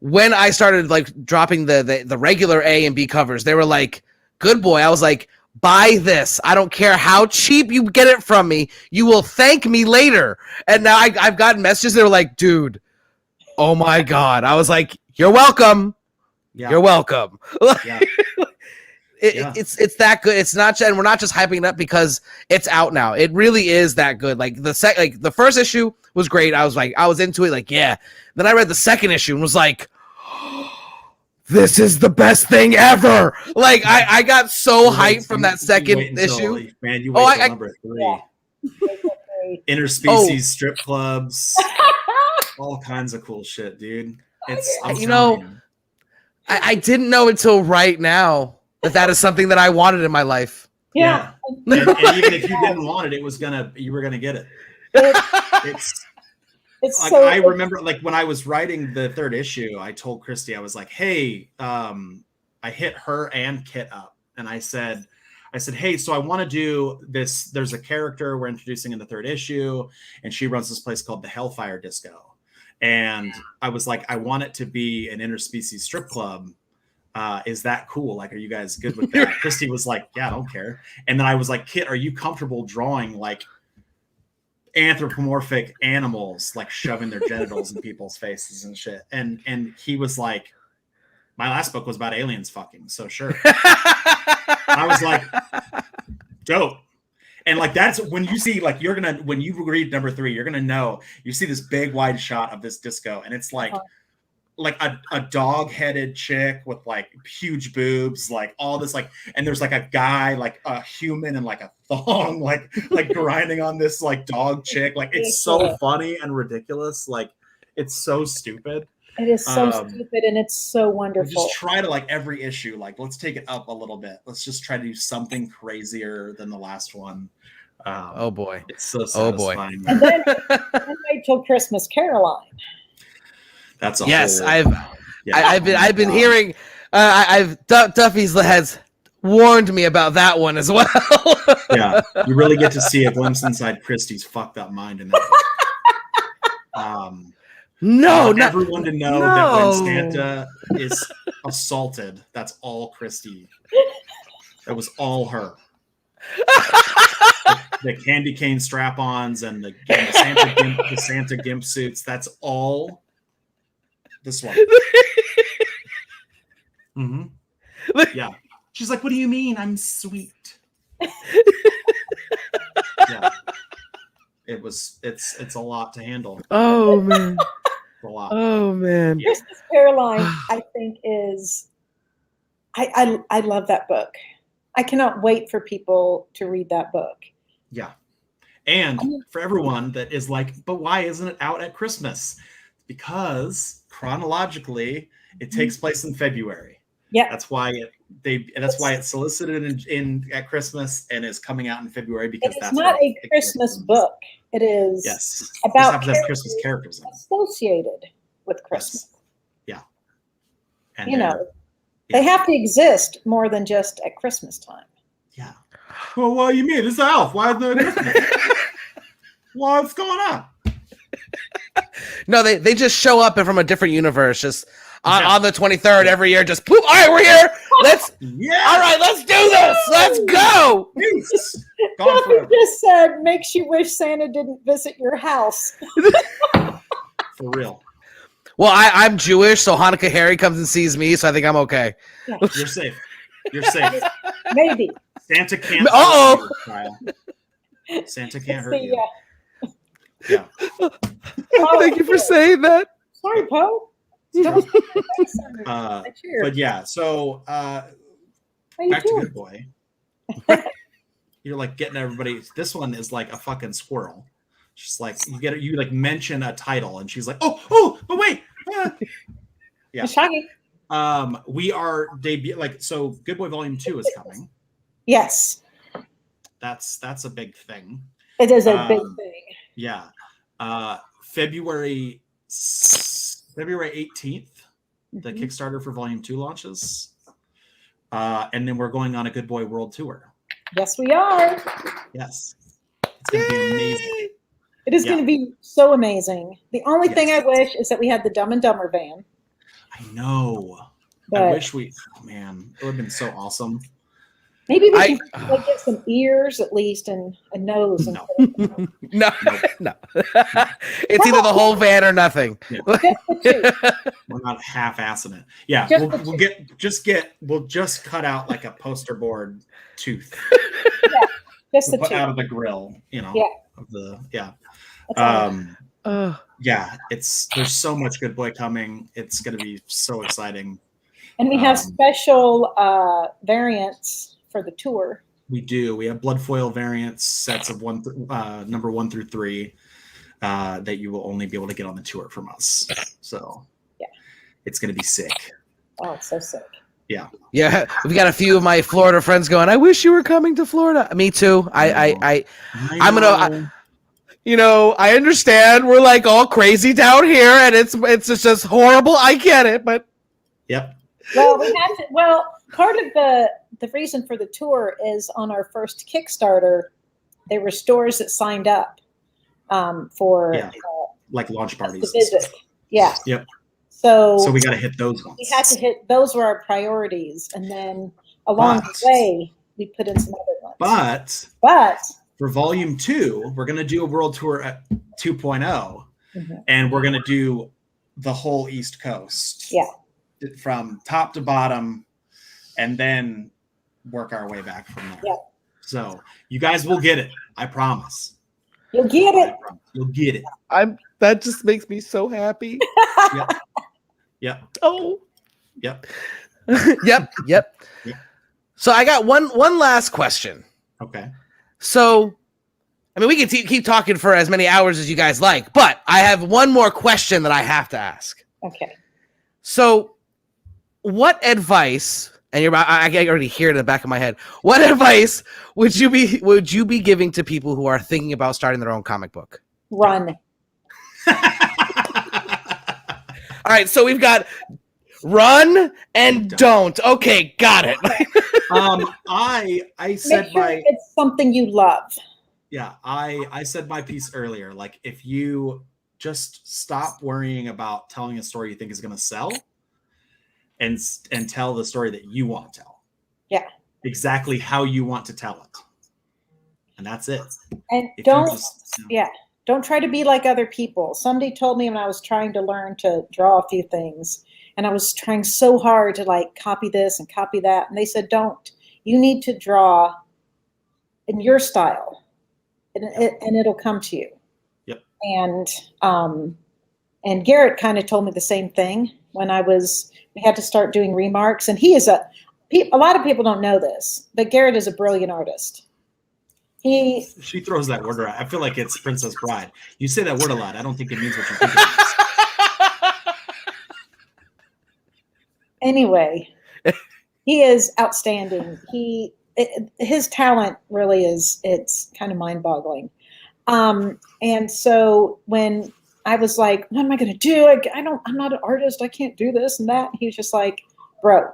when I started like dropping the regular A and B covers, they were like, good boy. I was like, buy this. I don't care how cheap you get it from me. You will thank me later. And now I've gotten messages that were like, dude, oh my God. I was like, you're welcome. Yeah. You're welcome. Yeah. It's that good. It's not, and we're not just hyping it up because it's out now. It really is that good. Like the first issue was great. I was into it. Like, yeah. Then I read the second issue and was like, this is the best thing ever. Like I got so hyped from that second issue. Man, you wait till number 3. Yeah. Interspecies strip clubs, all kinds of cool shit, dude. It's I didn't know until right now that is something that I wanted in my life. Yeah. And even if you didn't want it, you were gonna get it. It's like, so I remember like when I was writing the third issue, I told Christy, I was like, hey, I hit her and Kit up and I said, hey, so I want to do this. There's a character we're introducing in the third issue, and she runs this place called the Hellfire Disco. And I was like, I want it to be an interspecies strip club. Is that cool? Like, are you guys good with that? Christy was like, yeah, I don't care. And then I was like, Kit, are you comfortable drawing like anthropomorphic animals, like shoving their genitals in people's faces and shit? And he was like, my last book was about aliens fucking, so sure. I was like, dope. And like that's when you see like when you read number 3, you're gonna know you see this big wide shot of this disco, and it's like a dog-headed chick with like huge boobs, like all this like, and there's like a guy like a human and like a thong like grinding on this like dog chick. Like it's so funny and ridiculous. Like it's so stupid. It is so stupid and it's so wonderful. Just try to like every issue, like let's take it up a little bit. Let's just try to do something crazier than the last one. Oh boy. It's so satisfying. Oh boy. And then wait till Christmas Caroline. That's a yes, whole, I've been hearing. Duffy's has warned me about that one as well. Yeah, you really get to see a glimpse inside Christy's fucked up mind in that. No, not everyone to know that when Santa is assaulted, that's all Christy. That was all her. The candy cane strap-ons and the Santa gimp suits. That's all. This one. Mm-hmm. Yeah. She's like, "What do you mean? I'm sweet." Yeah. It's a lot to handle. Oh man. A lot. Oh man. Christmas Caroline, I think is. I love that book. I cannot wait for people to read that book. Yeah. And for everyone that is like, but why isn't it out at Christmas? Because chronologically, it takes place in February. Yeah. That's why it's solicited in at Christmas and is coming out in February because it's not a Christmas book. It is about Christmas characters associated with Christmas. Yes. Yeah. And they have to exist more than just at Christmas time. Yeah. Well, what do you mean? It's an elf. Why isn't it Christmas? What's going on? No, they just show up from a different universe, just on the 23rd every year. Just poof! All right, we're here. All right, let's do this. Let's go. Duffy just said, makes you wish Santa didn't visit your house. For real. Well, I'm Jewish, so Hanukkah Harry comes and sees me, so I think I'm okay. Yeah. You're safe. You're safe. Maybe. Santa can't hurt you, Kyle. Santa can't hurt you. Yeah. Thank you for saying that. Sorry, Poe. But yeah, so back to Good Boy. You're like getting everybody. This one is like a fucking squirrel. Just like you like mention a title, and she's like, oh, but wait. Yeah. Shaggy. We are so Good Boy Volume 2 is coming. Yes. That's a big thing. It is a big thing. Yeah. February 18th, the Kickstarter for Volume 2 launches. And then we're going on a Good Boy World Tour. Yes, we are. Yes. It's going to be amazing. It is going to be so amazing. The only thing I wish is that we had the Dumb and Dumber van. I know. I wish it would have been so awesome. Maybe we can get some ears at least and a nose. No. No. It's either the whole van or nothing. Yeah. We're not half-assing it. Yeah, we'll just cut out like a poster board tooth. Yeah, just the put tooth out of the grill, there's so much Good Boy coming. It's going to be so exciting. And we have special variants for the tour. We do. We have blood foil variants, sets of number 1 through 3 that you will only be able to get on the tour from us. So it's going to be sick. Oh, it's so sick. Yeah. Yeah. We've got a few of my Florida friends going, I wish you were coming to Florida. Me too. I understand we're like all crazy down here and it's just horrible. I get it, but yep. Well, part of the reason for the tour is on our first Kickstarter, there were stores that signed up for like launch parties. To visit. Yeah. Yep. So we got to hit those ones. We had to hit those were our priorities, and then along the way we put in some other ones. But for Volume 2, we're going to do a world tour at 2.0, and we're going to do the whole East Coast. Yeah. From top to bottom, and then work our way back from there. Yeah. So you guys will get it. I promise. You'll get it. You'll get it. That just makes me so happy. Yep. Oh. Yep. Yep. So I got one last question. Okay. So, I mean, we can keep talking for as many hours as you guys like, but I have one more question that I have to ask. Okay. So, what advice and I can already hear it in the back of my head. What advice would you be giving to people who are thinking about starting their own comic book? Run. All right, so we've got run and don't. Okay, got it. I said it's something you love. Yeah, I said my piece earlier. Like, if you just stop worrying about telling a story you think is going to sell, and tell the story that you want to tell. Yeah. Exactly how you want to tell it, and that's it. And if don't try to be like other people. Somebody told me when I was trying to learn to draw a few things, and I was trying so hard to like copy this and copy that, and they said, don't. You need to draw in your style, and it'll come to you. Yep. And Garrett kind of told me the same thing when we had to start doing remarks, and he is a lot of people don't know this, but Garrett is a brilliant artist. She throws that word around. I feel like it's Princess Bride. You say that word a lot. I don't think it means what you think it means. Anyway, he is outstanding. His talent really it's kind of mind-boggling. And so when I was like, what am I going to do? I'm not an artist. I can't do this and that. He was just like, bro.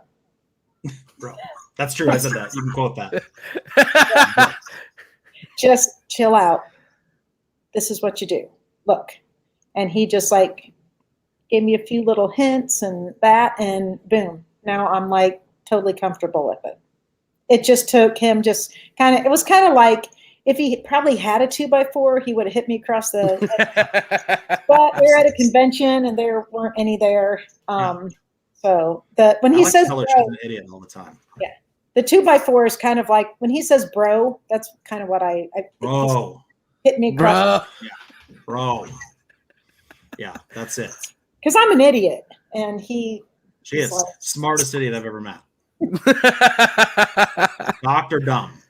That's true. I said that. You can quote that. Just chill out. This is what you do. Look. And he just like gave me a few little hints and that, and boom. Now I'm like totally comfortable with it. It just took him it was kind of like, if he probably had a 2x4, he would have hit me across the. But we were at a convention and there weren't any there. So when he says, bro, she's an idiot all the time. Yeah, the 2x4 is kind of like when he says, "Bro," that's kind of what I bro, hit me across. Yeah, bro. Yeah, that's it. Because I'm an idiot, and she is like, smartest idiot I've ever met. Dr. Dumb.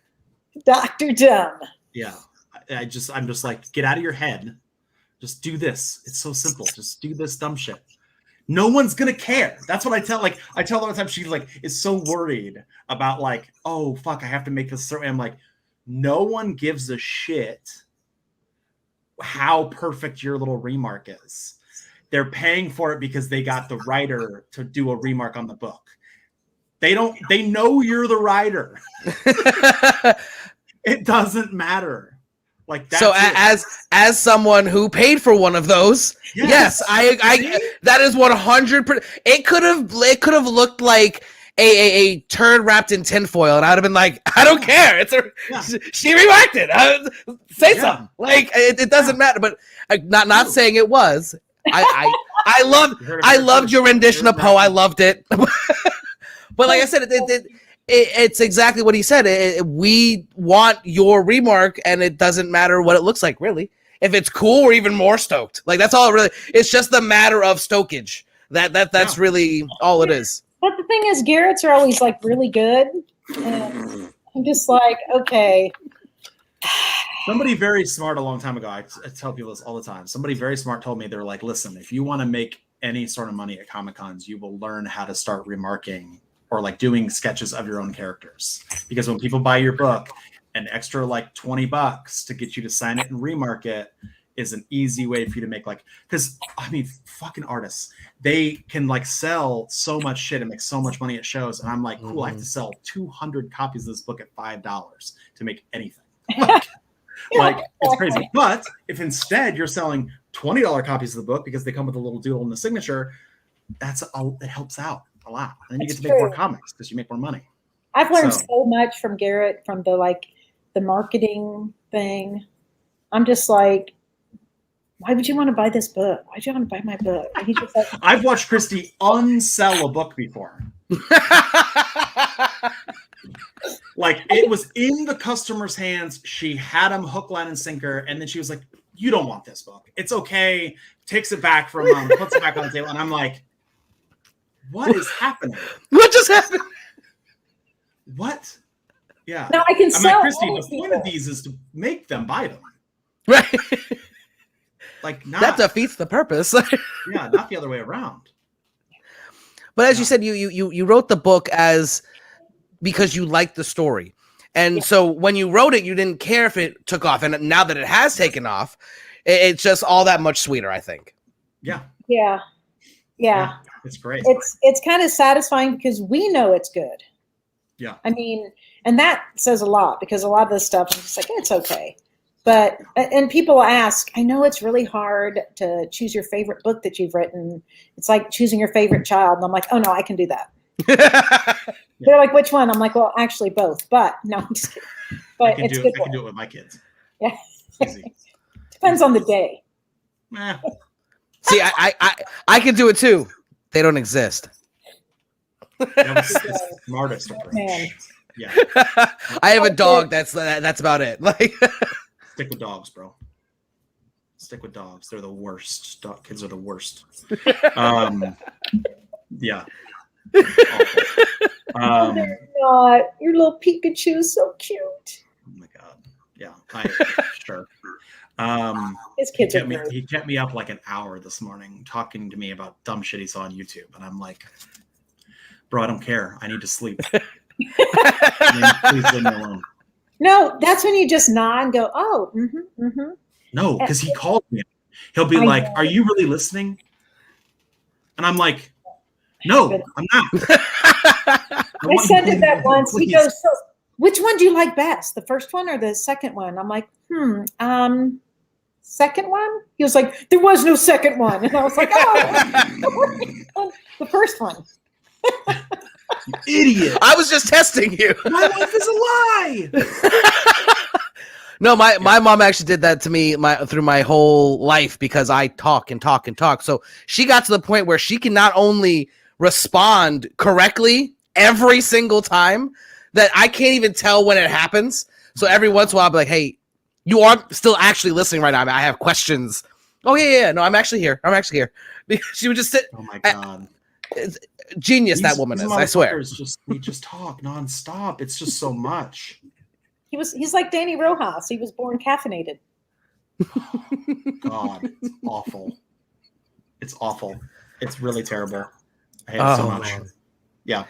Dr. Dumb. Yeah. I'm just like, get out of your head. Just do this. It's so simple. Just do this dumb shit. No one's gonna care. That's what I tell. Like, I tell her all the time. She's like, is so worried about like, oh fuck, I have to make this. I'm like, no one gives a shit how perfect your little remark is. They're paying for it because they got the writer to do a remark on the book. They know you're the writer. It doesn't matter. Like that's so as someone who paid for one of those, yes, I that is 100%. It could have looked like a turd wrapped in tinfoil, and I'd have been like, I don't care. She remarked it. Say something. Like it doesn't matter. But not saying it was. I loved your rendition of Poe. I loved it. But like I said, it's exactly what he said. We want your remark, and it doesn't matter what it looks like, really. If it's cool, we're even more stoked. Like that's all it really. It's just the matter of stokage. That's really all it is. But the thing is, Garrett's are always like really good, and I'm just like, okay. Somebody very smart a long time ago, I tell people this all the time. Somebody very smart told me, they're like, listen, if you want to make any sort of money at Comic-Cons, you will learn how to start remarking or like doing sketches of your own characters. Because when people buy your book, an extra like $20 to get you to sign it and remark it is an easy way for you to make like, because I mean, fucking artists, they can like sell so much shit and make so much money at shows. And I'm like, cool, I have to sell 200 copies of this book at $5 to make anything. Like it's crazy. But if instead you're selling $20 copies of the book because they come with a little doodle and the signature, it helps out a lot. And then you get to make more comics because you make more money. I've learned so much from Garrett, from the marketing thing. I'm just like, why would you want to buy this book? Why do you want to buy my book? And he's just like, I've watched Christy unsell a book before. Like it was in the customer's hands. She had him hook, line, and sinker, and then she was like, "You don't want this book. It's okay." Takes it back from him, puts it back on the table, and I'm like, "What is happening? What just happened? What?" Yeah. Now I can sell. Like, Christy, the point of these is to make them buy them, right? Like that defeats the purpose. Yeah, not the other way around. But as you said, you wrote the book because you liked the story. And so when you wrote it, you didn't care if it took off. And now that it has taken off, it's just all that much sweeter, I think. Yeah. It's great. It's kind of satisfying because we know it's good. Yeah. I mean, and that says a lot because a lot of this stuff, I'm just like, it's okay. But, and people ask, I know it's really hard to choose your favorite book that you've written. It's like choosing your favorite child. And I'm like, oh no, I can do that. They're like, which one? I'm like, well, actually both, but no, I'm just kidding. But I can do it with my kids. Yeah. Depends on the day. See, I can do it too. They don't exist. That was the smartest approach. Man. Yeah. I have a dog. That's about it. Like, stick with dogs, bro. Stick with dogs. They're the worst. Kids are the worst. Yeah. They're not. Your little Pikachu is so cute. Oh my god. Yeah. Sure. His kids he kept me up like an hour this morning talking to me about dumb shit he saw on YouTube, and I'm like, bro, I don't care. I need to sleep. Please leave me alone. No, that's when you just nod and go, oh, No, because he called me. He'll be like, are you really listening? And I'm like, no, I'm not. I said it that once. He goes, so which one do you like best? The first one or the second one? I'm like, second one? He was like, there was no second one. And I was like, oh, the first one. You idiot. I was just testing you. My life is a lie. No, my mom actually did that to me through my whole life because I talk and talk and talk. So she got to the point where she can not only respond correctly every single time that I can't even tell when it happens. So every once in a while I'll be like, hey, you aren't still actually listening right now. I have questions. Oh, yeah. No, I'm actually here. Because she would just sit. Oh, my God. Genius that woman is, I swear. We just talk nonstop. It's just so much. He's like Danny Rojas. He was born caffeinated. God, it's awful. It's awful. It's really terrible. I hate it so much. Man. Yeah.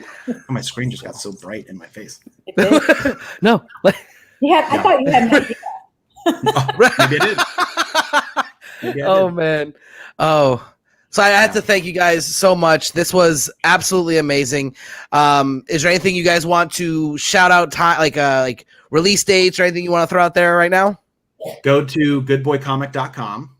My screen just got so bright in my face. It did? No. I thought you had an idea. You did. Oh, man. Oh. So I have to thank you guys so much. This was absolutely amazing. Is there anything you guys want to shout out, like release dates or anything you want to throw out there right now? Go to goodboycomic.com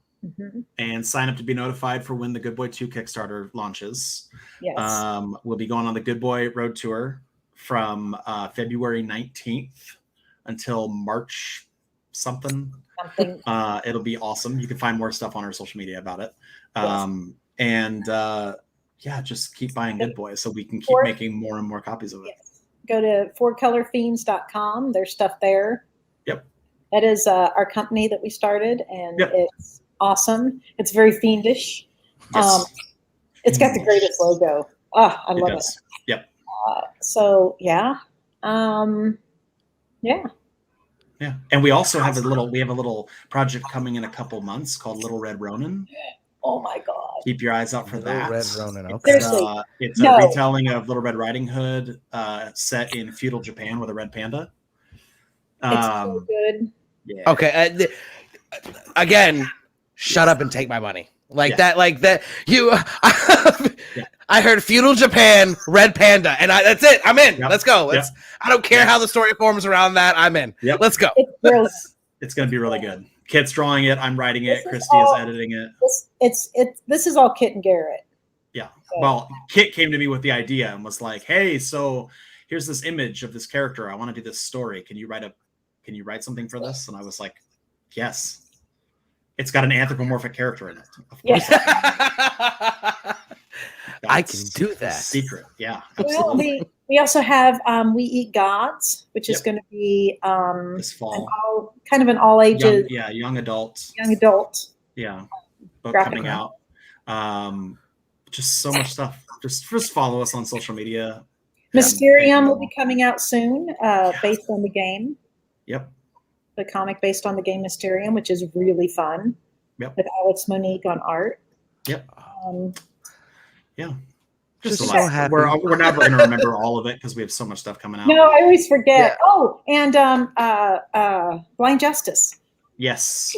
and sign up to be notified for when the Good Boy 2 Kickstarter launches. Yes. We'll be going on the Good Boy Road Tour from February 19th until March something. It'll be awesome. You can find more stuff on our social media about it. Just keep buying Good Boy so we can keep making more and more copies of it. Yes. Go to fourcolorfiends.com. There's stuff there. Yep. That is our company that we started, and it's awesome. It's very fiendish. Yes. It's got the greatest logo. I love it. Yep. Yeah. And we also have a little project coming in a couple months called Little Red Ronin. Oh my God. Keep your eyes out for that. Red Ronin. Okay. It's a retelling of Little Red Riding Hood set in feudal Japan with a red panda. It's so good. Yeah. Okay. Again, shut up and take my money. That. You. I heard feudal Japan, red panda, and that's it. I'm in. Yep. Let's go. I don't care how the story forms around that. I'm in. Yep. Let's go. It's going to be really good. Kit's drawing it. I'm writing it. Christy is editing it. This is all Kit and Garrett. Yeah. Well, Kit came to me with the idea and was like, "Hey, so here's this image of this character. I want to do this story. Can you write something for this?" And I was like, "Yes." It's got an anthropomorphic character in it. Of course. I can do that. Secret. Yeah. Absolutely. Well, we also have We Eat Gods, which is going to be this fall. Kind of an all ages. Young adult. Yeah. Book coming out. Just so much stuff. Just follow us on social media. Mysterium will be coming out soon, based on the game. Yep. The comic based on the game Mysterium, which is really fun. Yep. With Alex Monique on art. Yep. Just Just so happy. We're never going to remember all of it because we have so much stuff coming out. No, I always forget. Yeah. Oh, and Blind Justice. Yes.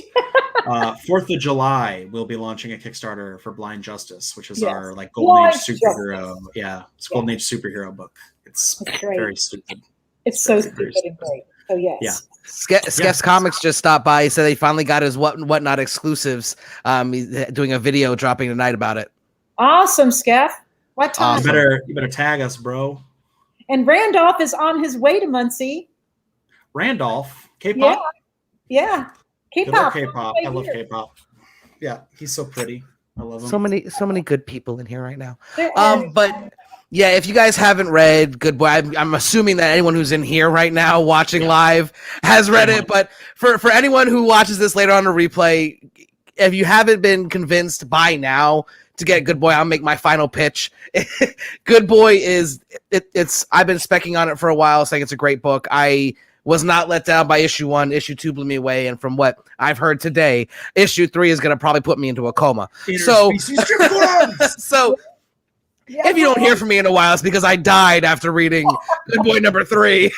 4th of July, we'll be launching a Kickstarter for Blind Justice, which is our like Golden Age superhero. Justice. Yeah, it's Golden Age superhero book. It's very stupid. It's so stupid and great. So yes. Yeah. Skeff's Comics just stopped by. He said they finally got his whatnot exclusives. He's doing a video dropping tonight about it. Awesome, Skeff. What time? Awesome. You better tag us, bro. And Randolph is on his way to Muncie. Randolph, K-pop. Yeah. K-pop. K-pop. I love K-pop. Yeah, he's so pretty. I love him. So many good people in here right now. But yeah, if you guys haven't read Good Boy, I'm assuming that anyone who's in here right now watching live has read it. But for anyone who watches this later on a replay, if you haven't been convinced by now to get Good Boy, I'll make my final pitch. Good Boy is it's I've been specking on it for a while, saying it's a great book. I was not let down by issue 1. Issue 2 blew me away, and from what I've heard today, issue 3 is going to probably put me into a coma. So if you don't hear from me in a while, it's because I died after reading Good Boy number 3.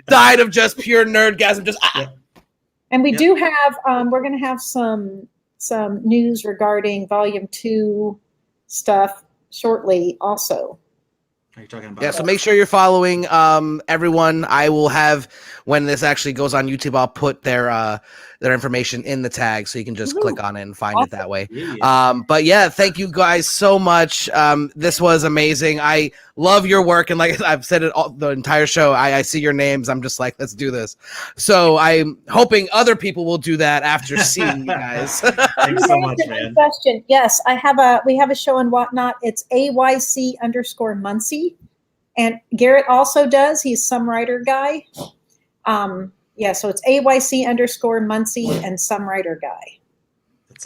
Died of just pure nerdgasm. Just And we do have we're going to have some news regarding volume 2 stuff shortly also. Are you talking about? Yeah, so make sure you're following everyone. I will have, when this actually goes on YouTube, I'll put their information in the tag, so you can just click on it and find it that way. But yeah, thank you guys so much. This was amazing. I love your work, and like I've said it all the entire show, I see your names. I'm just like, let's do this. So I'm hoping other people will do that after seeing you guys. Thanks so much, man. Question. Yes, we have a show on Whatnot. It's AYC_Muncie. And Garrett also does. He's some writer guy. Yeah, so it's AYC_Muncie and some writer guy.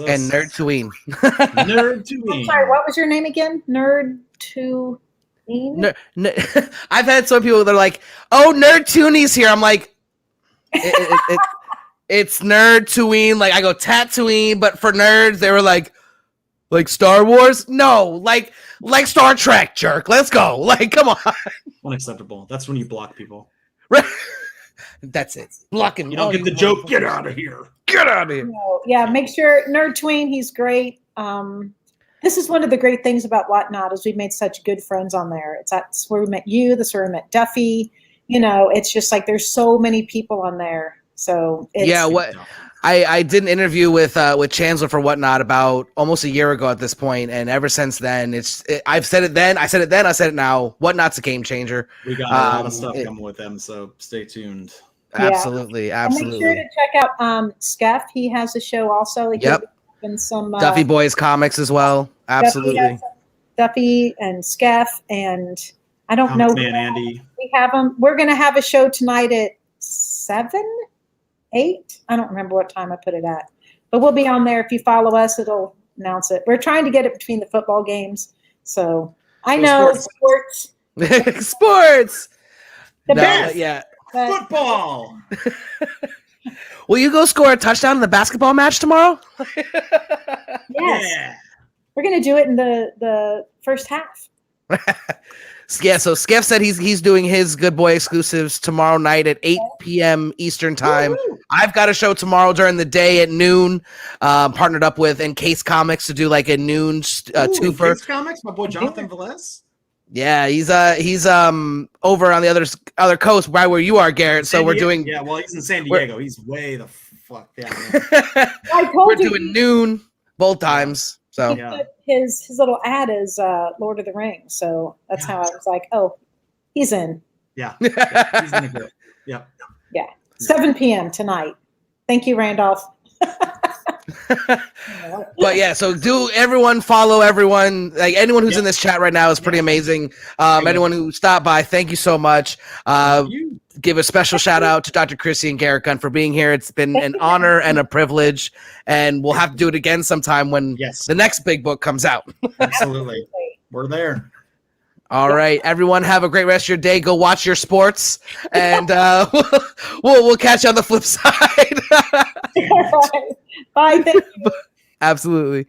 And Nerdtooine. Nerdtooine. I'm sorry, what was your name again? Nerdtooine? I've had some people that are like, oh, Nerdtoonie's here. I'm like, it's Nerdtooine. Like, I go Tatooine, but for nerds, they were like Star Wars? No, like Star Trek, jerk. Let's go. Like, come on. Unacceptable. That's when you block people. That's it. Blocking. You don't get the joke. Get out of here. Get out of here. No, yeah, make sure Nerdtooine, he's great. This is one of the great things about Whatnot is we've made such good friends on there. That's where we met you. That's where we met Duffy. You know, it's just like there's so many people on there. So it's, I did an interview with Chancellor for Whatnot about almost a year ago at this point, and ever since then, I've said it then, I said it then, I said it now. Whatnot's a game changer. We got a lot of stuff coming with them, so stay tuned. Absolutely. And make sure to check out Skeff. He has a show also. And some Duffy Boys comics as well. Absolutely. Duffy and Skeff, and I don't know. Man, Andy. We have them. We're going to have a show tonight at 7, 8. I don't remember what time I put it at, but we'll be on there. If you follow us, it'll announce it. We're trying to get it between the football games, so I know sports. Sports. The best. Yeah. Football. Will you go score a touchdown in the basketball match tomorrow? Yes. Yeah. We're going to do it in the first half. Yeah, so Skeff said he's doing his Good Boy exclusives tomorrow night at 8 p.m. Eastern time. Woo-hoo. I've got a show tomorrow during the day at noon, partnered up with Encase Comics to do like a noon twofer. Encase Comics, my boy Jonathan Velez. Yeah, he's over on the other coast, right where you are, Garrett. So we're doing. Yeah, well, he's in San Diego. He's way the fuck down. We're doing noon both times. So his little ad is Lord of the Rings. So that's how I was like, oh, he's in. Yeah, he's gonna do it. Yeah. 7 p.m. tonight. Thank you, Randolph. But yeah, so do everyone follow everyone, like anyone who's in this chat right now is pretty amazing. Anyone who stopped by, thank you so much. Give a special shout out to Dr. Christy and Garrett Gunn for being here. It's been an honor and a privilege, and we'll have to do it again sometime when the next big book comes out. Absolutely. We're there. All right, everyone, have a great rest of your day. Go watch your sports, and we'll catch you on the flip side. Bye. Thank you. Absolutely.